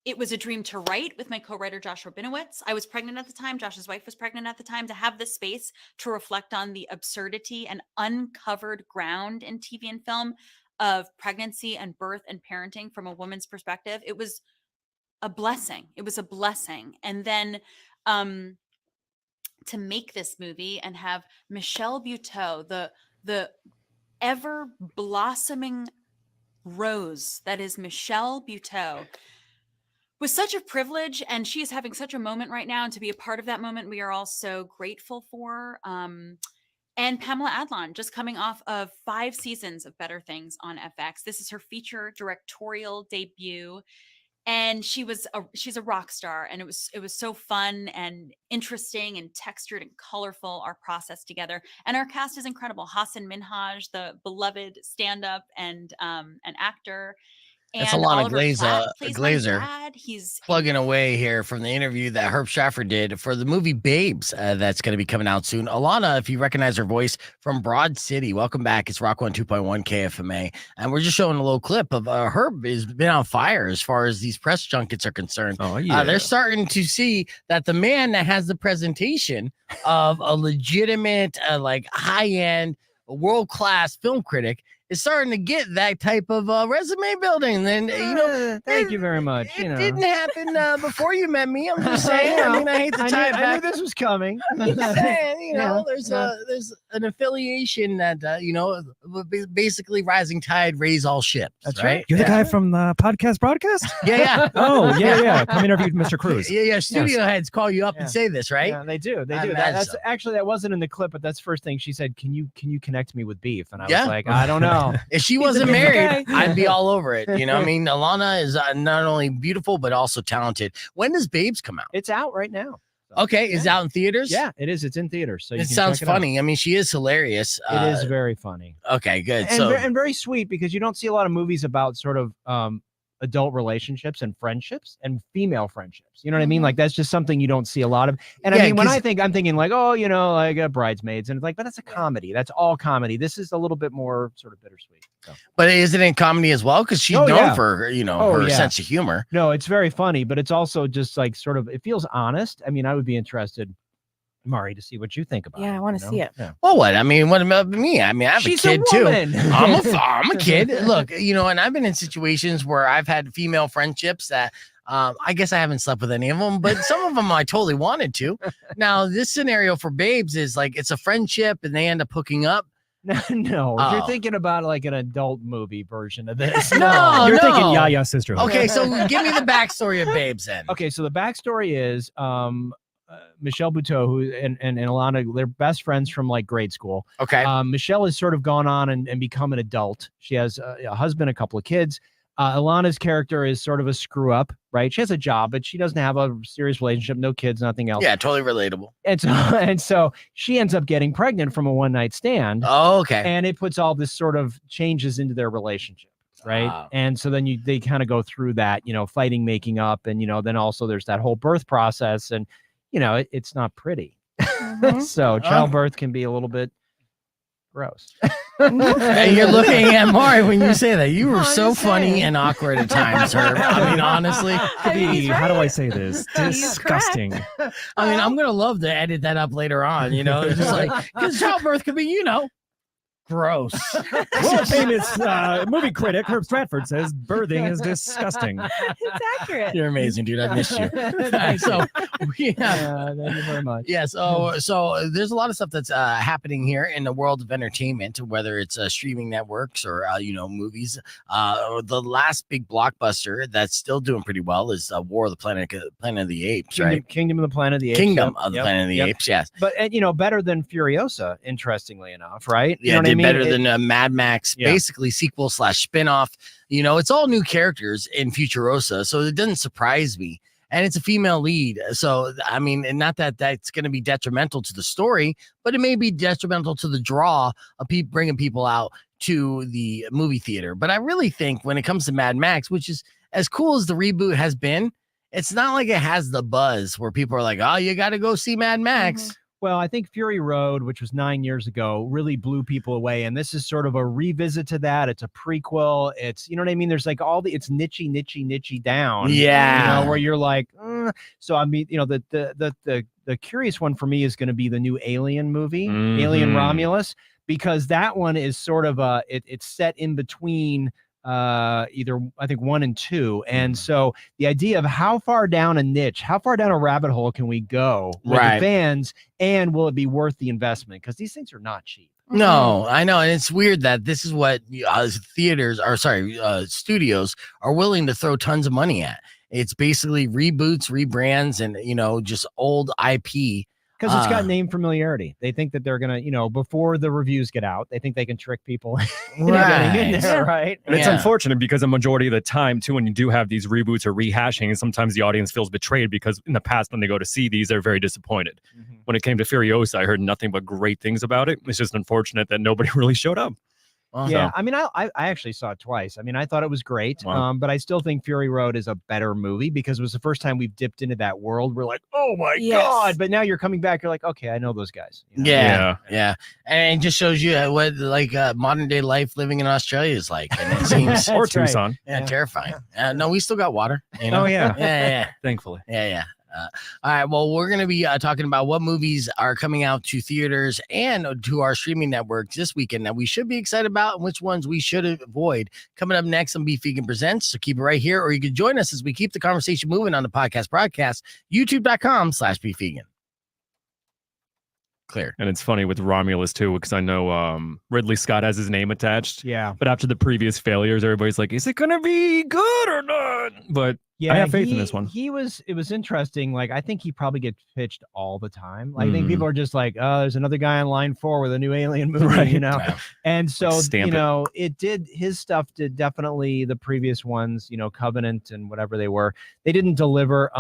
it was a dream to write with my co-writer, Josh Rabinowitz. I was pregnant at the time. Josh's wife was pregnant at the time. To have the space to reflect on the absurdity and uncovered ground in TV and film of pregnancy and birth and parenting from a woman's perspective, it was a blessing. It was a blessing. And then to make this movie and have Michelle Buteau, the the ever blossoming rose that is Michelle Buteau was such a privilege, and she is having such a moment right now, and to be a part of that moment, we are all so grateful for. And Pamela Adlon, just coming off of 5 seasons of Better Things on FX. This is her feature directorial debut, and she's a rock star, and it was so fun and interesting and textured and colorful, our process together. And our cast is incredible. Hassan Minhaj, the beloved stand-up and an actor. That's And Alana Oliver Platt plays my Glazer dad. He's plugging away here from the interview that Herb Stratford did for the movie Babes that's going to be coming out soon. Alana, if you recognize her voice from Broad City, welcome back. It's Rock 102.1 KFMA. And we're just showing a little clip of Herb has been on fire as far as these press junkets are concerned. Oh, yeah. They're starting to see that the man that has the presentation of a legitimate, like high-end, world-class film critic is starting to get that type of resume building. And thank you very much. It didn't happen before you met me. I'm just saying. I mean, I hate to tie it I back. knew this was coming. I'm just saying, there's an affiliation that basically rising tide raise all ships. That's right. You're the guy from the podcast broadcast? Yeah. Oh, yeah. Come interview Mr. Cruz. Yeah. Studio heads call you up and say this, right? Yeah, they do. They I do. imagine That's so. actually, that wasn't in the clip, but that's the first thing she said. Can you connect me with Beef? And I Yeah. was like, I don't know. If she He's a wasn't busy married, guy. I'd be all over it. You know, I mean, Alana is not only beautiful but also talented. When does Babes come out? It's out right now. Okay, is it out in theaters? Yeah, it is. It's in theaters. So you It can sounds check it out. funny. I mean, she is hilarious. It is very funny. Okay, good. And, So and very sweet, because you don't see a lot of movies about sort of adult relationships and friendships and female friendships. You know what I mean? Like, that's just something you don't see a lot of. And Yeah, I mean, when 'cause- I'm thinking like, oh, like Bridesmaids, and it's like, but that's a comedy. That's all comedy. This is a little bit more sort of bittersweet. So. but is it in comedy as well? Because she's Oh, known yeah. for her sense of humor. No, it's very funny, but it's also just like sort of, it feels honest. I mean, I would be interested, Mari, to see what you think about it. Yeah, I want to see it. Yeah. Well, what? I mean, what about me? I mean, I have She's a a kid too. woman. I'm a kid. Look, and I've been in situations where I've had female friendships that I guess I haven't slept with any of them, but some of them I totally wanted to. Now, this scenario for Babes is like it's a friendship and they end up hooking up. No, Oh. you're thinking about like an adult movie version of this. No, You're thinking no. Yaya Sisterhood. Okay, so give me the backstory of Babes then. Okay, so the backstory is Michelle Buteau, who and Alana, they're best friends from like grade school. Okay. Michelle has sort of gone on and become an adult. She has a husband, a couple of kids. Alana's character is sort of a screw up, right? She has a job, but she doesn't have a serious relationship, no kids, nothing else. Yeah, totally relatable. And so she ends up getting pregnant from a one night stand. Oh, okay. And it puts all this sort of changes into their relationship. Right. Ah. And so then they kind of go through that, fighting, making up. And, then also there's that whole birth process. And, it's not pretty. So childbirth can be a little bit gross. And you're looking at Mari when you say that. You were so funny and awkward at times, Herb. I mean, honestly. How do I say this? Disgusting. I mean, I'm gonna love to edit that up later on. It's just like because childbirth could be, gross. World famous movie critic Herb Stratford says birthing is disgusting. It's accurate. You're amazing, dude. I missed you. So thank you very much. Yeah, so there's a lot of stuff that's happening here in the world of entertainment, whether it's streaming networks or movies. The last big blockbuster that's still doing pretty well is War of the Planet of the Apes, right? Kingdom of the Planet of the Apes. Kingdom of the Planet of the Apes, yes. But better than Furiosa, interestingly enough, right? Yeah, what I mean? better than Mad Max, Yeah. basically sequel / spinoff. It's all new characters in Futurosa, so it doesn't surprise me. And it's a female lead, so I mean, and not that that's going to be detrimental to the story, but it may be detrimental to the draw of bringing people out to the movie theater. But I really think when it comes to Mad Max, which is as cool as the reboot has been, it's not like it has the buzz where people are like, "Oh, you got to go see Mad Max." Well, I think Fury Road, which was 9 years ago, really blew people away. And this is sort of a revisit to that. It's a prequel. It's, you know what I mean? There's like it's niche down. Yeah. Where you're like, So, I mean, the curious one for me is going to be the new Alien movie, Alien Romulus, because that one is sort of it's set in between either I think 1 and 2, and so the idea of how far down a niche, how far down a rabbit hole can we go with the fans, and will it be worth the investment? Because these things are not cheap. No, I know, and it's weird that this is what studios are willing to throw tons of money at. It's basically reboots, rebrands, and just old IP. Because it's got name familiarity. They think that they're gonna, before the reviews get out, they think they can trick people into getting in there, right? And it's unfortunate because a majority of the time, too, when you do have these reboots or rehashing, sometimes the audience feels betrayed because in the past, when they go to see these, they're very disappointed. When it came to Furiosa, I heard nothing but great things about it. It's just unfortunate that nobody really showed up. Yeah, I mean, I actually saw it twice. I mean, I thought it was great, but I still think Fury Road is a better movie because it was the first time we've dipped into that world. We're like, oh my God. But now you're coming back. You're like, okay, I know those guys. Yeah. And it just shows you what modern day life living in Australia is like. And it seems or Tucson. Terrifying. No, we still got water. Oh, yeah. Yeah. Thankfully. Yeah. All right. Well, we're going to be talking about what movies are coming out to theaters and to our streaming networks this weekend that we should be excited about and which ones we should avoid. Coming up next on Beef Vegan Presents. So keep it right here, or you can join us as we keep the conversation moving on the podcast broadcast, youtube.com/Beef Vegan. Clear. And it's funny with Romulus too, because I know Ridley Scott has his name attached. Yeah. But after the previous failures, everybody's like, is it gonna be good or not? But I have faith in this one. It was interesting. Like, I think he probably gets pitched all the time. Like, I think people are just like, oh, there's another guy on line 4 with a new Alien movie, And so, it did, his stuff did definitely the previous ones, Covenant and whatever they were. They didn't deliver.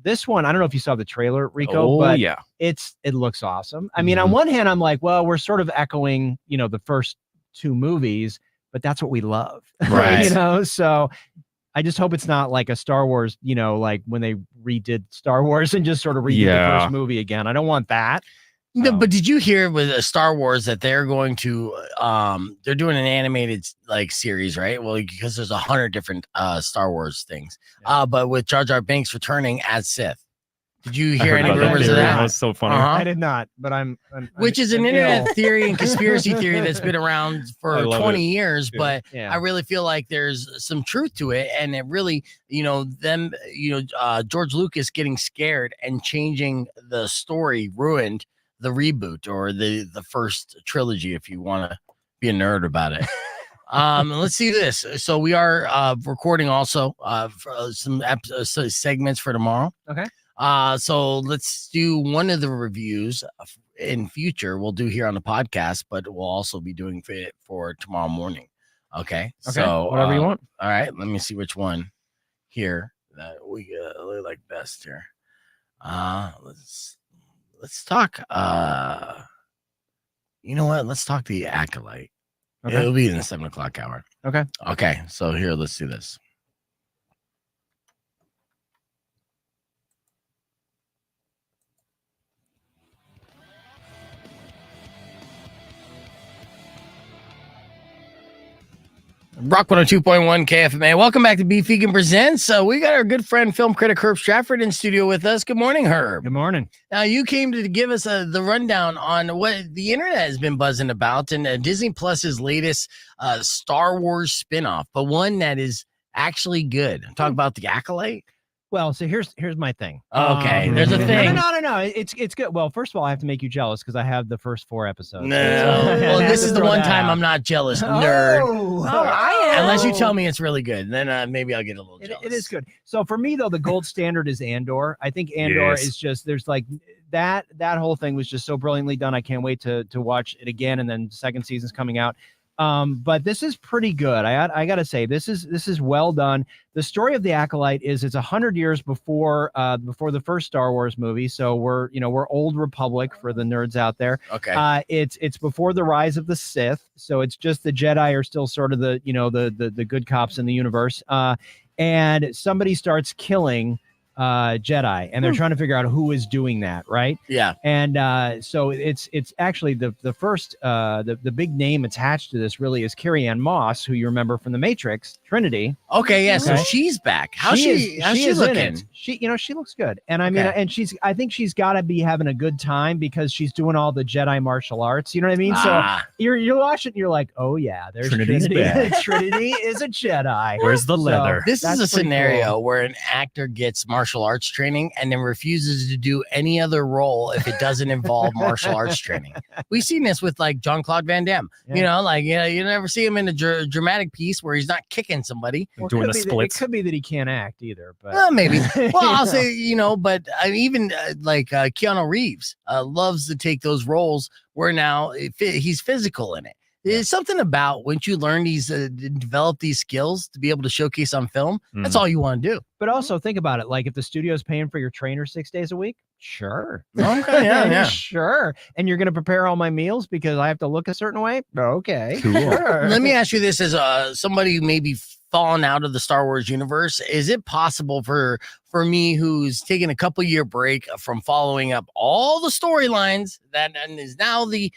This one, I don't know if you saw the trailer, Rico, but it looks awesome. I mean, on one hand, I'm like, well, we're sort of echoing, the first 2 movies, but that's what we love. Right. So I just hope it's not like a Star Wars, like when they redid Star Wars and just sort of redid the first movie again. I don't want that. No, but did you hear with Star Wars that they're going to they're doing an animated series, right? Well, because there's 100 different Star Wars things. But with Jar Jar Binks returning as Sith. Did you hear any rumors of that? That was so funny. I did not, but which is an internet theory and conspiracy theory that's been around for 20 years, but I really feel like there's some truth to it. And it really, George Lucas getting scared and changing the story ruined the reboot or the first trilogy, if you want to be a nerd about it. Let's see this. So we are recording also for some segments for tomorrow. Okay. So let's do one of the reviews in future. We'll do here on the podcast, but we'll also be doing it for tomorrow morning. Okay. So whatever you want. All right. Let me see which one here that we really like best here. Let's talk. You know what? Let's talk the Acolyte. Okay. It'll be in the 7 o'clock hour. Okay. Okay. So here, let's do this. Rock 102.1 KFMA. Welcome back to Beef Vegan Presents. We got our good friend, film critic Herb Stratford in studio with us. Good morning, Herb. Good morning. Now, you came to give us the rundown on what the internet has been buzzing about and Disney Plus's latest Star Wars spinoff, but one that is actually good. I'm talking about The Acolyte. Well, so here's my thing. Okay, there's a thing. No. It's good. Well, first of all, I have to make you jealous because I have the first 4 episodes. No. Well, this is the one time I'm not jealous, nerd. I am. Unless you tell me it's really good, then maybe I'll get a little jealous. It is good. So for me, though, the gold standard is Andor. I think Andor is just, there's like that whole thing was just so brilliantly done. I can't wait to watch it again. And then the second season's coming out. But this is pretty good. I gotta say, this is well done. The story of the Acolyte is it's 100 years before the first Star Wars movie. So we're Old Republic for the nerds out there. Okay. It's before the rise of the Sith. So it's just the Jedi are still sort of the good cops in the universe. And somebody starts killing Jedi, and they're trying to figure out who is doing that, right? Yeah. And so it's actually the first the big name attached to this really is Carrie-Anne Moss, who you remember from The Matrix. Trinity. Okay, yeah. So Okay. she's back. How's she is in looking? it. She looks good. And I mean, Okay. and I think she's got to be having a good time because she's doing all the Jedi martial arts. You know what I mean? Ah. So you're watching, you're like, oh yeah, there's Trinity's Trinity. back. Trinity is a Jedi. Where's the leather? This is that's a pretty scenario cool. where an actor gets martial arts training and then refuses to do any other role if it doesn't involve martial arts training. We've seen this with like Jean-Claude Van Damme. You know, like you never see him in a dramatic piece where he's not kicking somebody. Well, Doing the it splits. could be that he can't act either, but Well, maybe. Well, I'll know. say, but even like Keanu Reeves loves to take those roles where now he's physical in it. There's something about once you learn these, develop these skills to be able to showcase on film, that's all you want to do. But also think about it. Like if the studio's paying for your trainer 6 days a week, sure. Okay, yeah. Sure. And you're going to prepare all my meals because I have to look a certain way? Okay. Cool. Sure. Let me ask you this as somebody who maybe fallen out of the Star Wars universe. Is it possible for me who's taken a couple year break from following up all the storylines that and is now the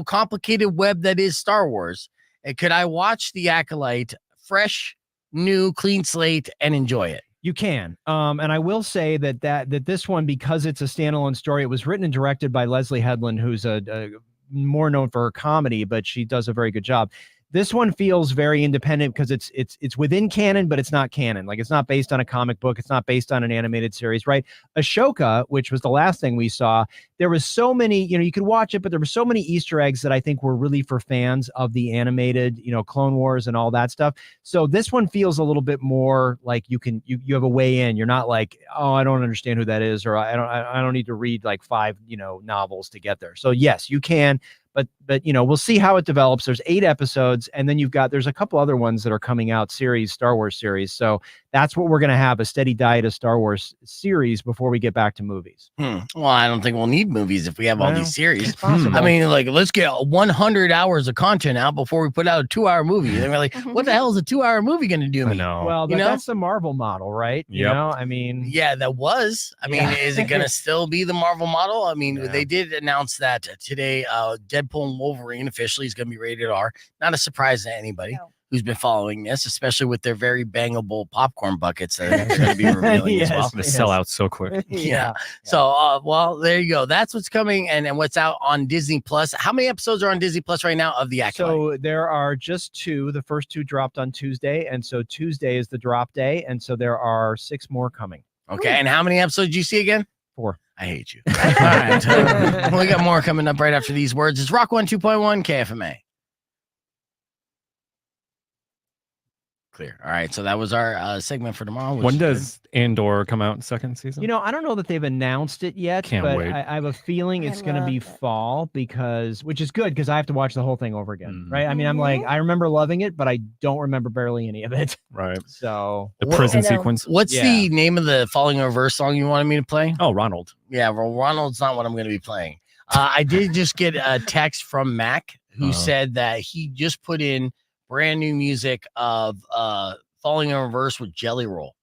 complicated web that is Star Wars? Could I watch The Acolyte fresh, new, clean slate and enjoy it? You can. And I will say that this one, because it's a standalone story, it was written and directed by Leslie Headland, who's a more known for her comedy, but she does a very good job. This one feels very independent because it's within canon, but it's not canon. Like it's not based on a comic book. It's not based on an animated series, right? Ashoka, which was the last thing we saw, there was so many, you could watch it, but there were so many Easter eggs that I think were really for fans of the animated, Clone Wars and all that stuff. So this one feels a little bit more like you have a way in. You're not like, oh, I don't understand who that is, or I don't need to read like 5, novels to get there. So yes, you can. But we'll see how it develops. There's 8 episodes, and then there's a couple other ones that are coming out, Star Wars series. So that's what we're going to have, a steady diet of Star Wars series before we get back to movies. Well, I don't think we'll need movies if we have all these series. It's possible. I mean, like, let's get 100 hours of content out before we put out a 2-hour movie. And we're like, what the hell is a 2-hour movie going to do me? I know. Well, that's the Marvel model, right? Yep. I mean, yeah, that was. I mean, is it going to still be the Marvel model? I mean, they did announce that today. Deadpool and Wolverine officially is going to be rated R. Not a surprise to anybody who's been following this, especially with their very bangable popcorn buckets that they're going to be revealing as well. They sell out so quick. Yeah. So, well, there you go. That's what's coming and what's out on Disney Plus. How many episodes are on Disney Plus right now of The Acolyte? So there are just 2. The first 2 dropped on Tuesday, and so Tuesday is the drop day, and so there are 6 more coming. Okay, and how many episodes do you see again? 4. I hate you. All right. We got more coming up right after these words. It's Rock 102.1 KFMA. Clear. All right. So that was our segment for tomorrow. When does Andor come out second season? I don't know that they've announced it yet, Can't but wait. I have a feeling it's going to be fall which is good because I have to watch the whole thing over again, right? I mean, I'm like, I remember loving it, but I don't remember barely any of it. Right. So the prison sequence. What's the name of the Falling in Reverse song you wanted me to play? Oh, Ronald. Yeah, well, Ronald's not what I'm going to be playing. I did just get a text from Mac who said that he just put in brand new music of Falling in Reverse with Jelly Roll.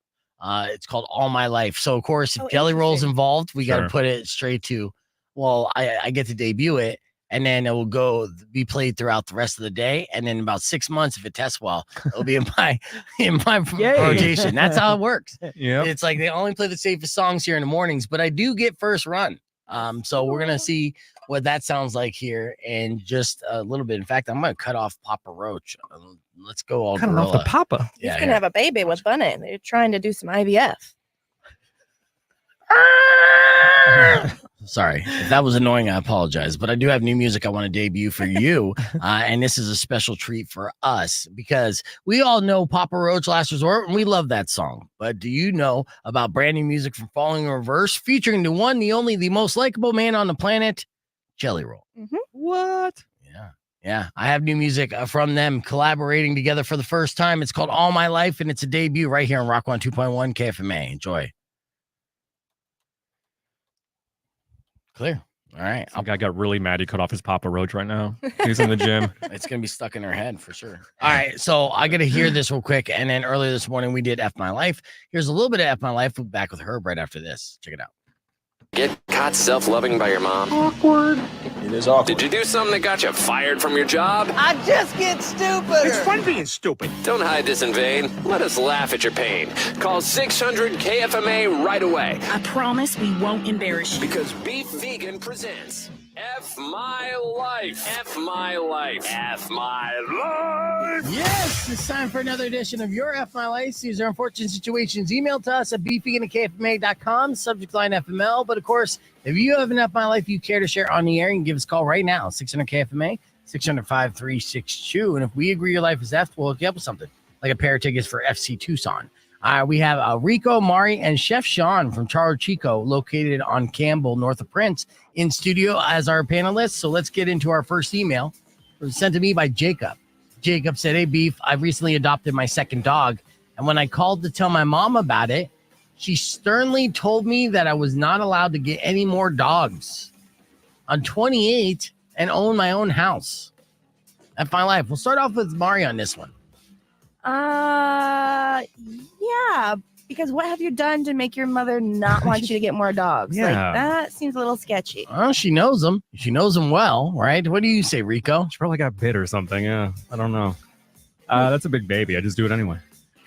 It's called All My Life. So, of course, if Jelly Roll's involved, we got to put it straight to, I get to debut it, and then it will be played throughout the rest of the day. And then about 6 months, if it tests well, it'll be in my rotation. That's how it works. Yeah. It's like they only play the safest songs here in the mornings, but I do get first run. So we're going to see what that sounds like here in just a little bit. In fact, I'm going to cut off Papa Roach. Let's go all Cutting off the Papa. He's gonna have a baby with Bunny. They're trying to do some IVF. Sorry, if that was annoying, I apologize. But I do have new music I want to debut for you. And this is a special treat for us because we all know Papa Roach Last Resort, and we love that song. But do you know about brand new music from Falling in Reverse featuring the one, the only, the most likable man on the planet, Jelly Roll? What? Yeah, I have new music from them collaborating together for the first time. It's called All My Life, and it's a debut right here on Rock 102.1 KFMA. Enjoy. Clear. All right. I got really mad he cut off his Papa Roach right now. He's in the gym. It's going to be stuck in her head for sure. All right. So I got to hear this real quick. And then earlier this morning, we did F My Life. Here's a little bit of F My Life. We'll be back with Herb right after this. Check it out. Get caught self-loving by your mom? Awkward. It is awkward. Did you do something that got you fired from your job? I just get stupider. It's fun being stupid. Don't hide this in vain. Let us laugh at your pain. Call 600-KFMA right away. I promise we won't embarrass you. Because Beef Vegan presents F My Life. F My Life. F My Life. Yes, it's time for another edition of Your F My Life. These are unfortunate situations. Email to us at beefvegan@kfma.com. Subject line FML. But of course, if you have an F My Life you care to share on the air, you can give us a call right now. 600-KFMA, 600-5362. And if we agree your life is F, we'll hook you up with something like a pair of tickets for FC Tucson. We have Rico, Mari, and Chef Sean from Charro Chico, located on Campbell, north of Prince, in studio as our panelists. So let's get into our first email. It was sent to me by Jacob. Jacob said, "Hey, Beef, I've recently adopted my second dog. And when I called to tell my mom about it, she sternly told me that I was not allowed to get any more dogs. I'm 28 and own my own house. At my life." We'll start off with Mari on this one. Yeah, because what have you done to make your mother not want you to get more dogs? Yeah. Like, that seems a little sketchy. Well, she knows them. She knows them well, right? What do you say, Rico? She probably got bit or something. Yeah, I don't know. That's a big baby. I just do it anyway.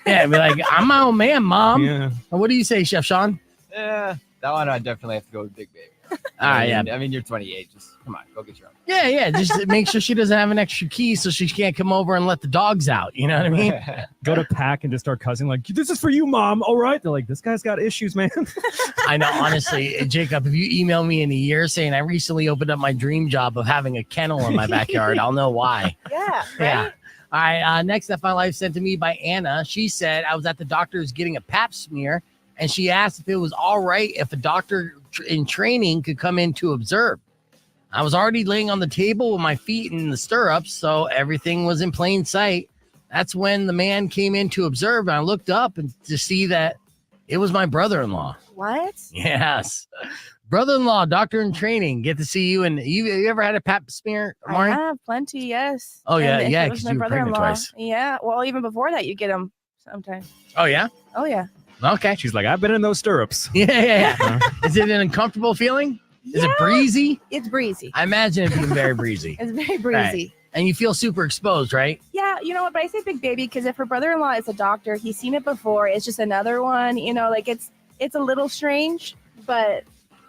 Yeah, be like, I'm my own man, Mom. Yeah. What do you say, Chef Sean? Yeah, that one I definitely have to go with Big Baby. Yeah. I mean, you're 28. Just come on, go get your own. Yeah. Just make sure she doesn't have an extra key so she can't come over and let the dogs out. You know what I mean? Go to pack and just start cussing like, "This is for you, Mom." All right. They're like, "This guy's got issues, man." I know, honestly, Jacob, if you email me in a year saying I recently opened up my dream job of having a kennel in my backyard, I'll know why. Yeah. Yeah. All right. Next up, my life sent to me by Anna. She said, I was at the doctor's getting a pap smear, and she asked if it was all right if a doctor in training could come in to observe. I was already laying on the table with my feet in the stirrups, so everything was in plain sight. That's when the man came in to observe, and I looked up and to see that it was my brother-in-law. What? Yes. Brother-in-law, doctor in training. Get to see you. And you ever had a pap smear, Mari? I have plenty, yes. Oh, yeah, And yeah, it was 'cause my you were pregnant brother-in-law. twice. Yeah, well, even before that, you get them sometimes. Oh, yeah? Oh, yeah. Okay. She's like, "I've been in those stirrups." Yeah. Is it an uncomfortable feeling? Is it breezy? It's breezy. I imagine it being very breezy. It's very breezy. Right. And you feel super exposed, right? Yeah, you know what? But I say big baby because if her brother-in-law is a doctor, he's seen it before. It's just another one. You know, like it's a little strange, but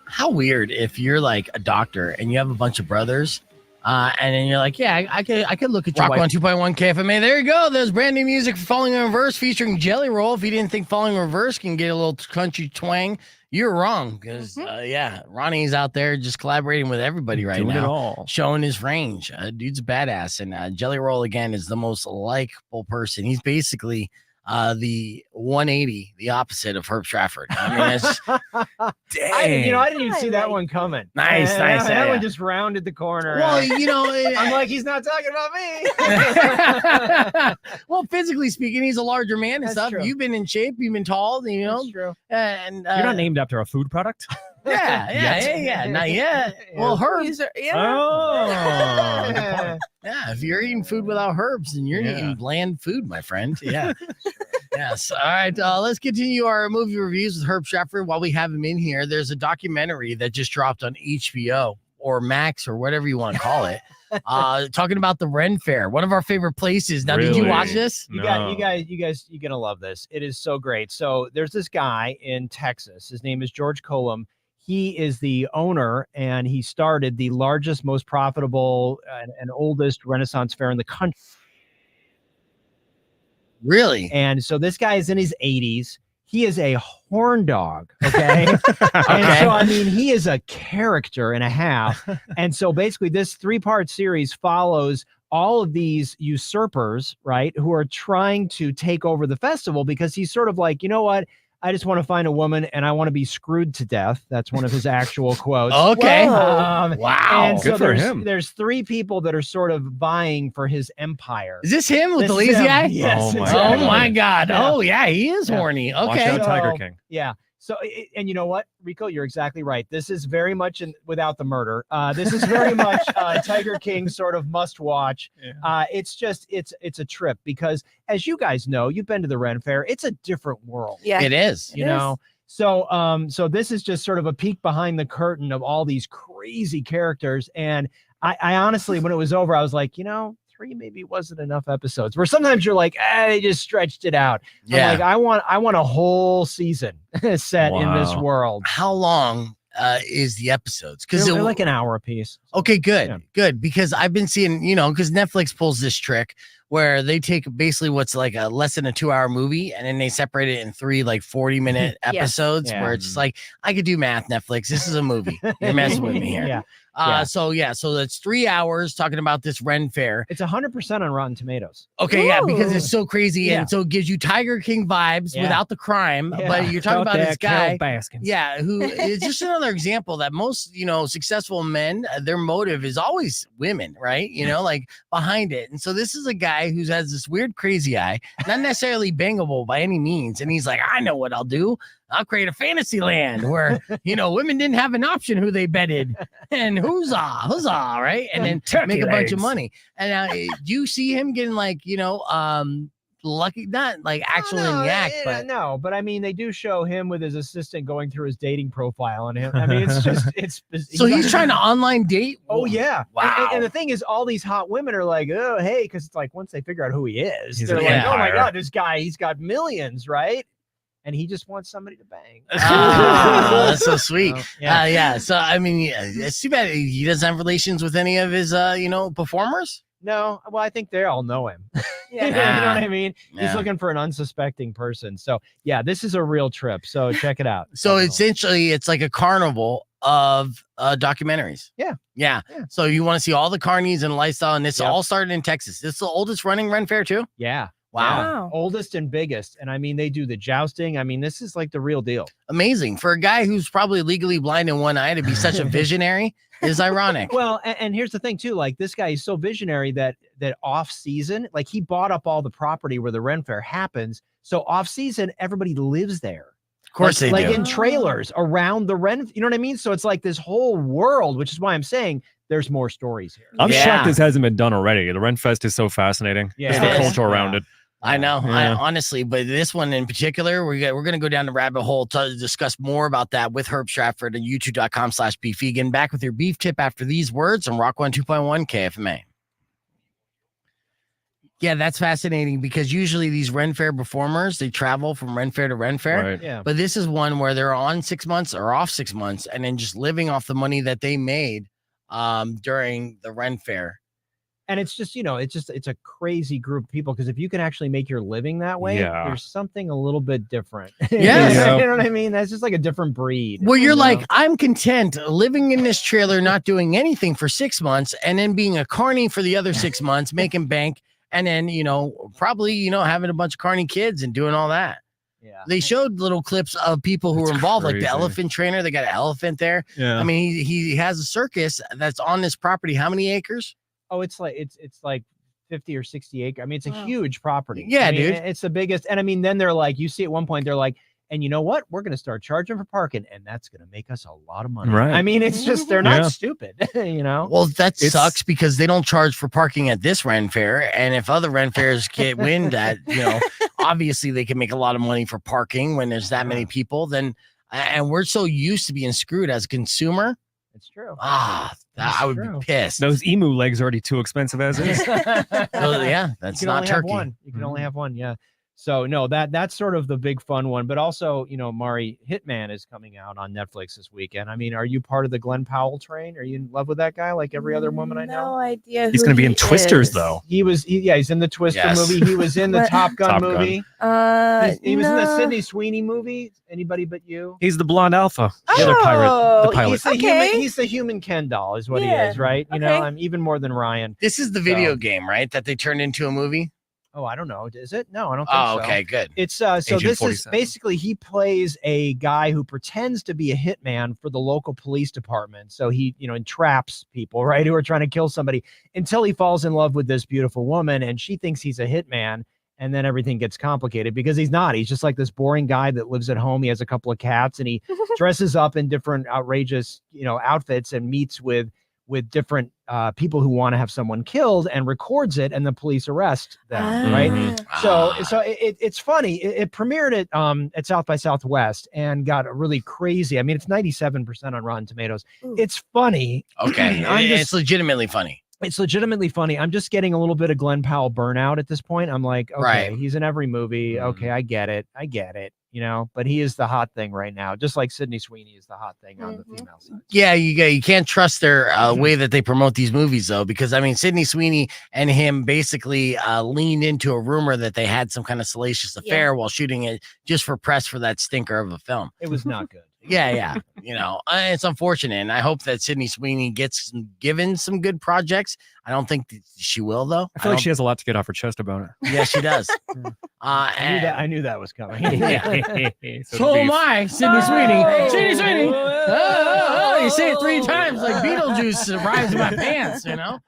How weird if you're like a doctor and you have a bunch of brothers, and then you're like, yeah, I could look at your Rock 102.1 KFMA. There you go. There's brand new music for Falling in Reverse featuring Jelly Roll. If you didn't think Falling in Reverse can get a little country twang, you're wrong. Because Ronnie's out there just collaborating with everybody right Doing now, it all. showing his range. Dude's a badass, and Jelly Roll again is the most likable person. He's basically the 180, the opposite of Herb Stratford. I mean, it's I dang. didn't even see that one coming. Nice. That Yeah. one just rounded the corner. Well, you know, I'm like, he's not talking about me. well, physically speaking, he's a larger man and That's stuff. true. You've been in shape, you've been tall, you know. That's true. And You're not named after a food product. yeah. Not yet. Well, herbs. Oh. Good point. Yeah, if you're eating food without herbs, then you're eating bland food, my friend. Yeah. Yes. All right. Let's continue our movie reviews with Herb Stratford while we have him in here. There's a documentary that just dropped on HBO or Max or whatever you want to call it. Talking about the Ren Fair, one of our favorite places. Now, did you Really? watch this? You guys, you're gonna love this. It is so great. So there's this guy in Texas. His name is George Colum. He is the owner, and he started the largest, most profitable, and oldest Renaissance fair in the country. Really? And so this guy is in his 80s. He is a horn dog. Okay. And so, I mean, he is a character and a half. And so basically this 3-part series follows all of these usurpers, right, who are trying to take over the festival because he's sort of like, you know what? I just want to find a woman and I want to be screwed to death. That's one of his actual quotes. Okay. Wow. Wow. So Good for him. there's 3 people that are sort of vying for his empire. Is this him with This the is lazy him. eye? Yes. Oh my exactly. Oh my God. Yeah. Oh yeah, he is Yeah. horny. Watch Okay. out, Tiger So, King. Yeah. So, and you know what, Rico, you're exactly right. This is very much without the murder. This is very much Tiger King sort of must watch. Yeah. It's just, it's a trip because as you guys know, you've been to the Ren Fair. It's a different world. Yeah. It is. You know, So this is just sort of a peek behind the curtain of all these crazy characters. And I honestly, when it was over, I was like, 3 maybe wasn't enough episodes. Where sometimes you're like, they just stretched it out. Yeah. I'm like, I want a whole season set in this Wow. world. How long is the episodes? Because They're like an hour a piece. Okay, good, good. Because I've been seeing, because Netflix pulls this trick where they take basically what's like a less than a 2-hour movie and then they separate it in 3 like 40-minute Yes. episodes where it's just like, I could do math, Netflix. This is a movie. You're messing with me here. Yeah. So that's 3 hours talking about this Ren Fair. It's 100% on Rotten Tomatoes. Okay, yeah, because it's so crazy Yeah. and so it gives you Tiger King vibes Yeah. without the crime. Yeah. But you're talking Without about this that Carol guy, Baskins. yeah, who is just another example that most successful men, their motive is always women, right? Like behind it. And so this is a guy who has this weird crazy eye, not necessarily bangable by any means, and he's like, I know what I'll do. I'll create a fantasy land where, women didn't have an option who they betted and huzzah, right? And then make a bunch of money. And do you see him getting like, lucky, not like actual in the act, but no, but I mean, they do show him with his assistant going through his dating profile on him. I mean, it's just, so he's trying to online date. Oh yeah. Wow. And the thing is, all these hot women are like, oh, hey, because it's like once they figure out who he is, He's they're an like, oh my empire. God, this guy, he's got millions, right? And he just wants somebody to bang. That's so sweet. Yeah. So I mean, it's too bad he doesn't have relations with any of his performers. No, well, I think they all know him. You know what I mean? He's looking for an unsuspecting person. So yeah, this is a real trip. So check it out. So essentially, it's like a carnival of documentaries. Yeah. So you want to see all the carnies and lifestyle, and this all started in Texas. It's the oldest running Ren Fair too. Yeah. Wow. Oldest and biggest. And I mean, they do the jousting. I mean, this is like the real deal. Amazing for a guy who's probably legally blind in one eye to be such a visionary is ironic. Well, and here's the thing too, like this guy is so visionary that off season, like he bought up all the property where the Ren Fair happens. So off season, everybody lives there. Of course they like do. in trailers around the Ren, you know what I mean? So it's like this whole world, which is why I'm saying there's more stories here. I'm shocked this hasn't been done already. The Ren Fest is so fascinating. Yeah. Just the culture around it. I know, Yeah. honestly, but this one in particular, we're going to go down the rabbit hole to discuss more about that with Herb Stratford and youtube.com/beefvegan. Back with your beef tip after these words on Rock 102.1 KFMA. Yeah, that's fascinating because usually these Ren Fair performers, they travel from Ren Fair to Ren Fair. Right. Yeah. But this is one where they're on 6 months or off 6 months and then just living off the money that they made during the Ren Fair. And it's just, it's a crazy group of people because if you can actually make your living that way, Yeah. there's something a little bit different. Yeah. You know what I mean? That's just like a different breed. Well, you're you like, know? I'm content living in this trailer, not doing anything for 6 months, and then being a carny for the other 6 months, making bank, and then, probably, having a bunch of carny kids and doing all that. Yeah. They showed little clips of people who were involved, like the crazy. elephant trainer. They got an elephant there. Yeah. I mean, he has a circus that's on this property. How many acres? Oh, it's like 50 or 60 acres. I mean, it's a huge property. Yeah, I mean, dude. It's the biggest. And I mean, then they're like, you see at one point, they're like, and you know what? We're going to start charging for parking, and that's going to make us a lot of money. Right. I mean, it's just, they're not Yeah. stupid, Well, that sucks because they don't charge for parking at this Ren Fair. And if other Ren Fairs get wind that, obviously they can make a lot of money for parking when there's that many people, then, and we're so used to being screwed as a consumer. It's true. I would be pissed. Those emu legs are already too expensive as is. Well, yeah, that's you can not only turkey. have one. You can only have one. Yeah. So no, that's sort of the big fun one. But also, Mari, Hitman is coming out on Netflix this weekend. I mean, are you part of the Glenn Powell train? Are you in love with that guy like every other woman I know? No idea. He's who going to be in he Twisters, is. though. He's in the Twister Yes. movie. He was in the What? Top Gun Top Gun. movie. He was in the no. Sydney Sweeney movie. Anybody but you? He's the blonde alpha. The other pirate. Oh, The pilot. He's the human Ken doll, is what he Yeah, is, right? okay. I'm even more than Ryan. This is the video So- game, right? That they turned into a movie. Oh, I don't know. Is it? No, I don't think Oh, so. okay, good. It's so Agent this is 47. basically he plays a guy who pretends to be a hitman for the local police department. So he, entraps people, right, who are trying to kill somebody until he falls in love with this beautiful woman and she thinks he's a hitman. And then everything gets complicated because he's not. He's just like this boring guy that lives at home. He has a couple of cats and he dresses up in different outrageous, outfits and meets with with different people who want to have someone killed and records it, and the police arrest them, right? So it's funny. It premiered at South by Southwest and got a really crazy. I mean, it's 97% on Rotten Tomatoes. It's funny. Okay, it's legitimately funny. It's legitimately funny. I'm just getting a little bit of Glenn Powell burnout at this point. I'm like, okay, he's in every movie. Okay, I get it. You know, but he is the hot thing right now, just like Sydney Sweeney is the hot thing on the female side. Yeah, you can't trust their way that they promote these movies, though, because I mean, Sydney Sweeney and him basically leaned into a rumor that they had some kind of salacious affair while shooting it just for press for that stinker of a film. It was not good. Yeah. You know, it's unfortunate. And I hope that Sydney Sweeney gets given some good projects. I don't think that she will, though. I feel like she has a lot to get off her chest about it. Yeah, she does. I knew that was coming. So am I, Sydney Sweeney. Sydney Sweeney. You say it 3 times like Beetlejuice arrives in my pants, you know,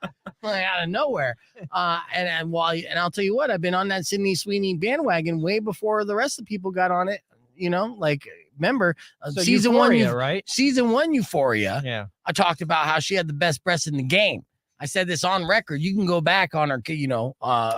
like out of nowhere. And I'll tell you what, I've been on that Sydney Sweeney bandwagon way before the rest of the people got on it. You know, like remember season Euphoria, 1, right? Season 1 Euphoria. Yeah, I talked about how she had the best breasts in the game. I said this on record. You can go back on her, you know,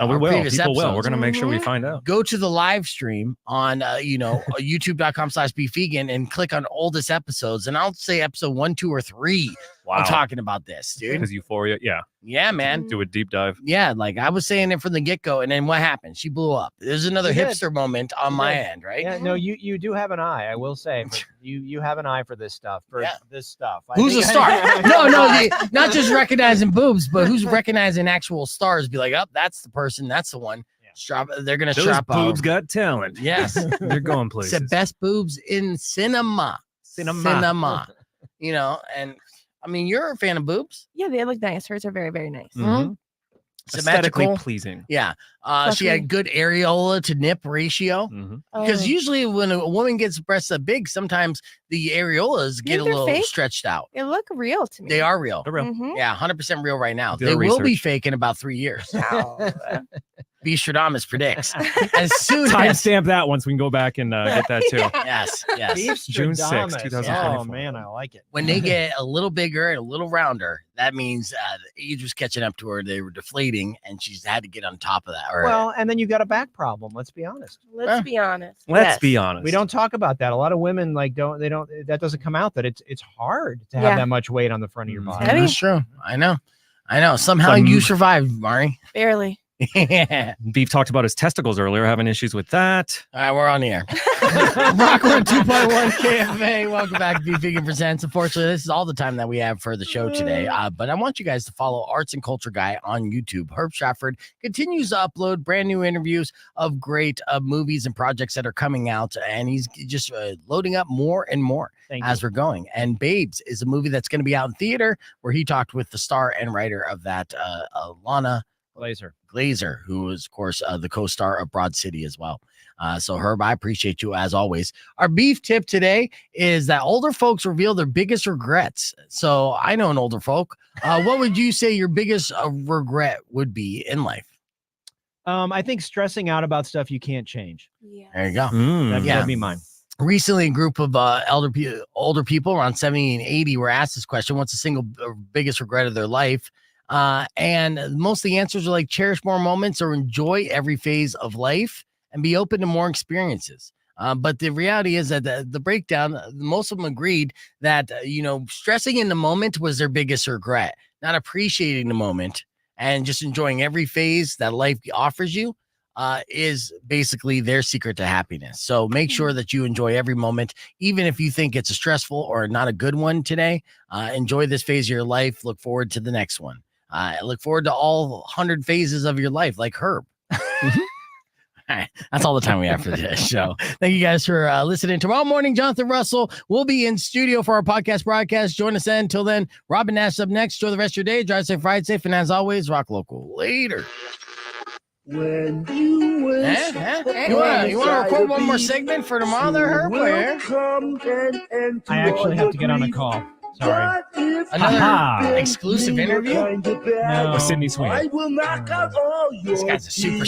we will. People will. We're going to make sure we find out. Go to the live stream on, youtube.com/beefvegan and click on oldest episodes. And I'll say episode 1, 2, or 3. Wow. I'm talking about this, dude. Because Euphoria, yeah, man. Do a deep dive. Yeah, like I was saying it from the get-go, and then what happened? She blew up. There's another hipster moment on my end, right? Yeah, no, you do have an eye, I will say. But you have an eye for this stuff. This stuff. Who's a star? No, not just recognizing boobs, but who's recognizing actual stars? Be like, oh, that's the person. That's the one. They're gonna Those strap boobs got talent. Yes, they're going places. It's the best boobs in cinema. You know, and I mean, you're a fan of boobs. Yeah, they look nice. Hers are very, very nice. Aesthetically pleasing. Yeah. She had good areola to nip ratio. Because usually when a woman gets breasts that big, sometimes the areolas get a little stretched out. They look real to me. They are real. They're real. Yeah, 100% real right now. Do They will be research. fake in about 3 years. B. Stradamus predicts. As soon as Timestamp that once we can go back and get that too. Yes. June 6th, 2024. Oh man, I like it. When they get a little bigger and a little rounder, that means the age was catching up to her. They were deflating, and she's had to get on top of that. Well, and then you got a back problem. Let's be honest. Let's be honest. Let's be honest. We don't talk about that. A lot of women that doesn't come out that it's hard to have that much weight on the front of your body. That's true. I know. Somehow you survived, Mari. Barely. Yeah. Beef talked about his testicles earlier, having issues with that. All right, we're on the air. Rockland 2.1 KFA. Welcome back to Beef Vegan Presents. Unfortunately, this is all the time that we have for the show today. But I want you guys to follow Arts and Culture Guy on YouTube. Herb Stratford continues to upload brand new interviews of great movies and projects that are coming out, and he's just loading up more and more as we're going. And Babes is a movie that's going to be out in theater, where he talked with the star and writer of that, Lana Glazer, who is, of course, the co-star of Broad City as well. So, Herb, I appreciate you as always. Our beef tip today is that older folks reveal their biggest regrets. So, I know an older folk. What would you say your biggest regret would be in life? I think stressing out about stuff you can't change. Yeah. There you go. That'd be mine. Recently, a group of older people around 70 and 80 were asked this question: what's the single biggest regret of their life? And most of the answers are like cherish more moments or enjoy every phase of life and be open to more experiences. But the reality is that the breakdown, most of them agreed that, stressing in the moment was their biggest regret, not appreciating the moment and just enjoying every phase that life offers you. Is basically their secret to happiness. So make sure that you enjoy every moment, even if you think it's a stressful or not a good one today. Enjoy this phase of your life. Look forward to the next one. Look forward to all 100 phases of your life, like Herb. All right, that's all the time we have for this show. Thank you guys for listening. Tomorrow morning, Jonathan Russell will be in studio for our podcast broadcast. Join us then. Until then, Robin Nash up next. Enjoy the rest of your day. Drive safe, ride safe, and as always, rock local. Later. When you You want to record one more segment for tomorrow there, Herb? I actually have to get on a call. Sorry. Another exclusive interview? No. With Sydney Sweeney. I will knock out all your This guy's a superstar.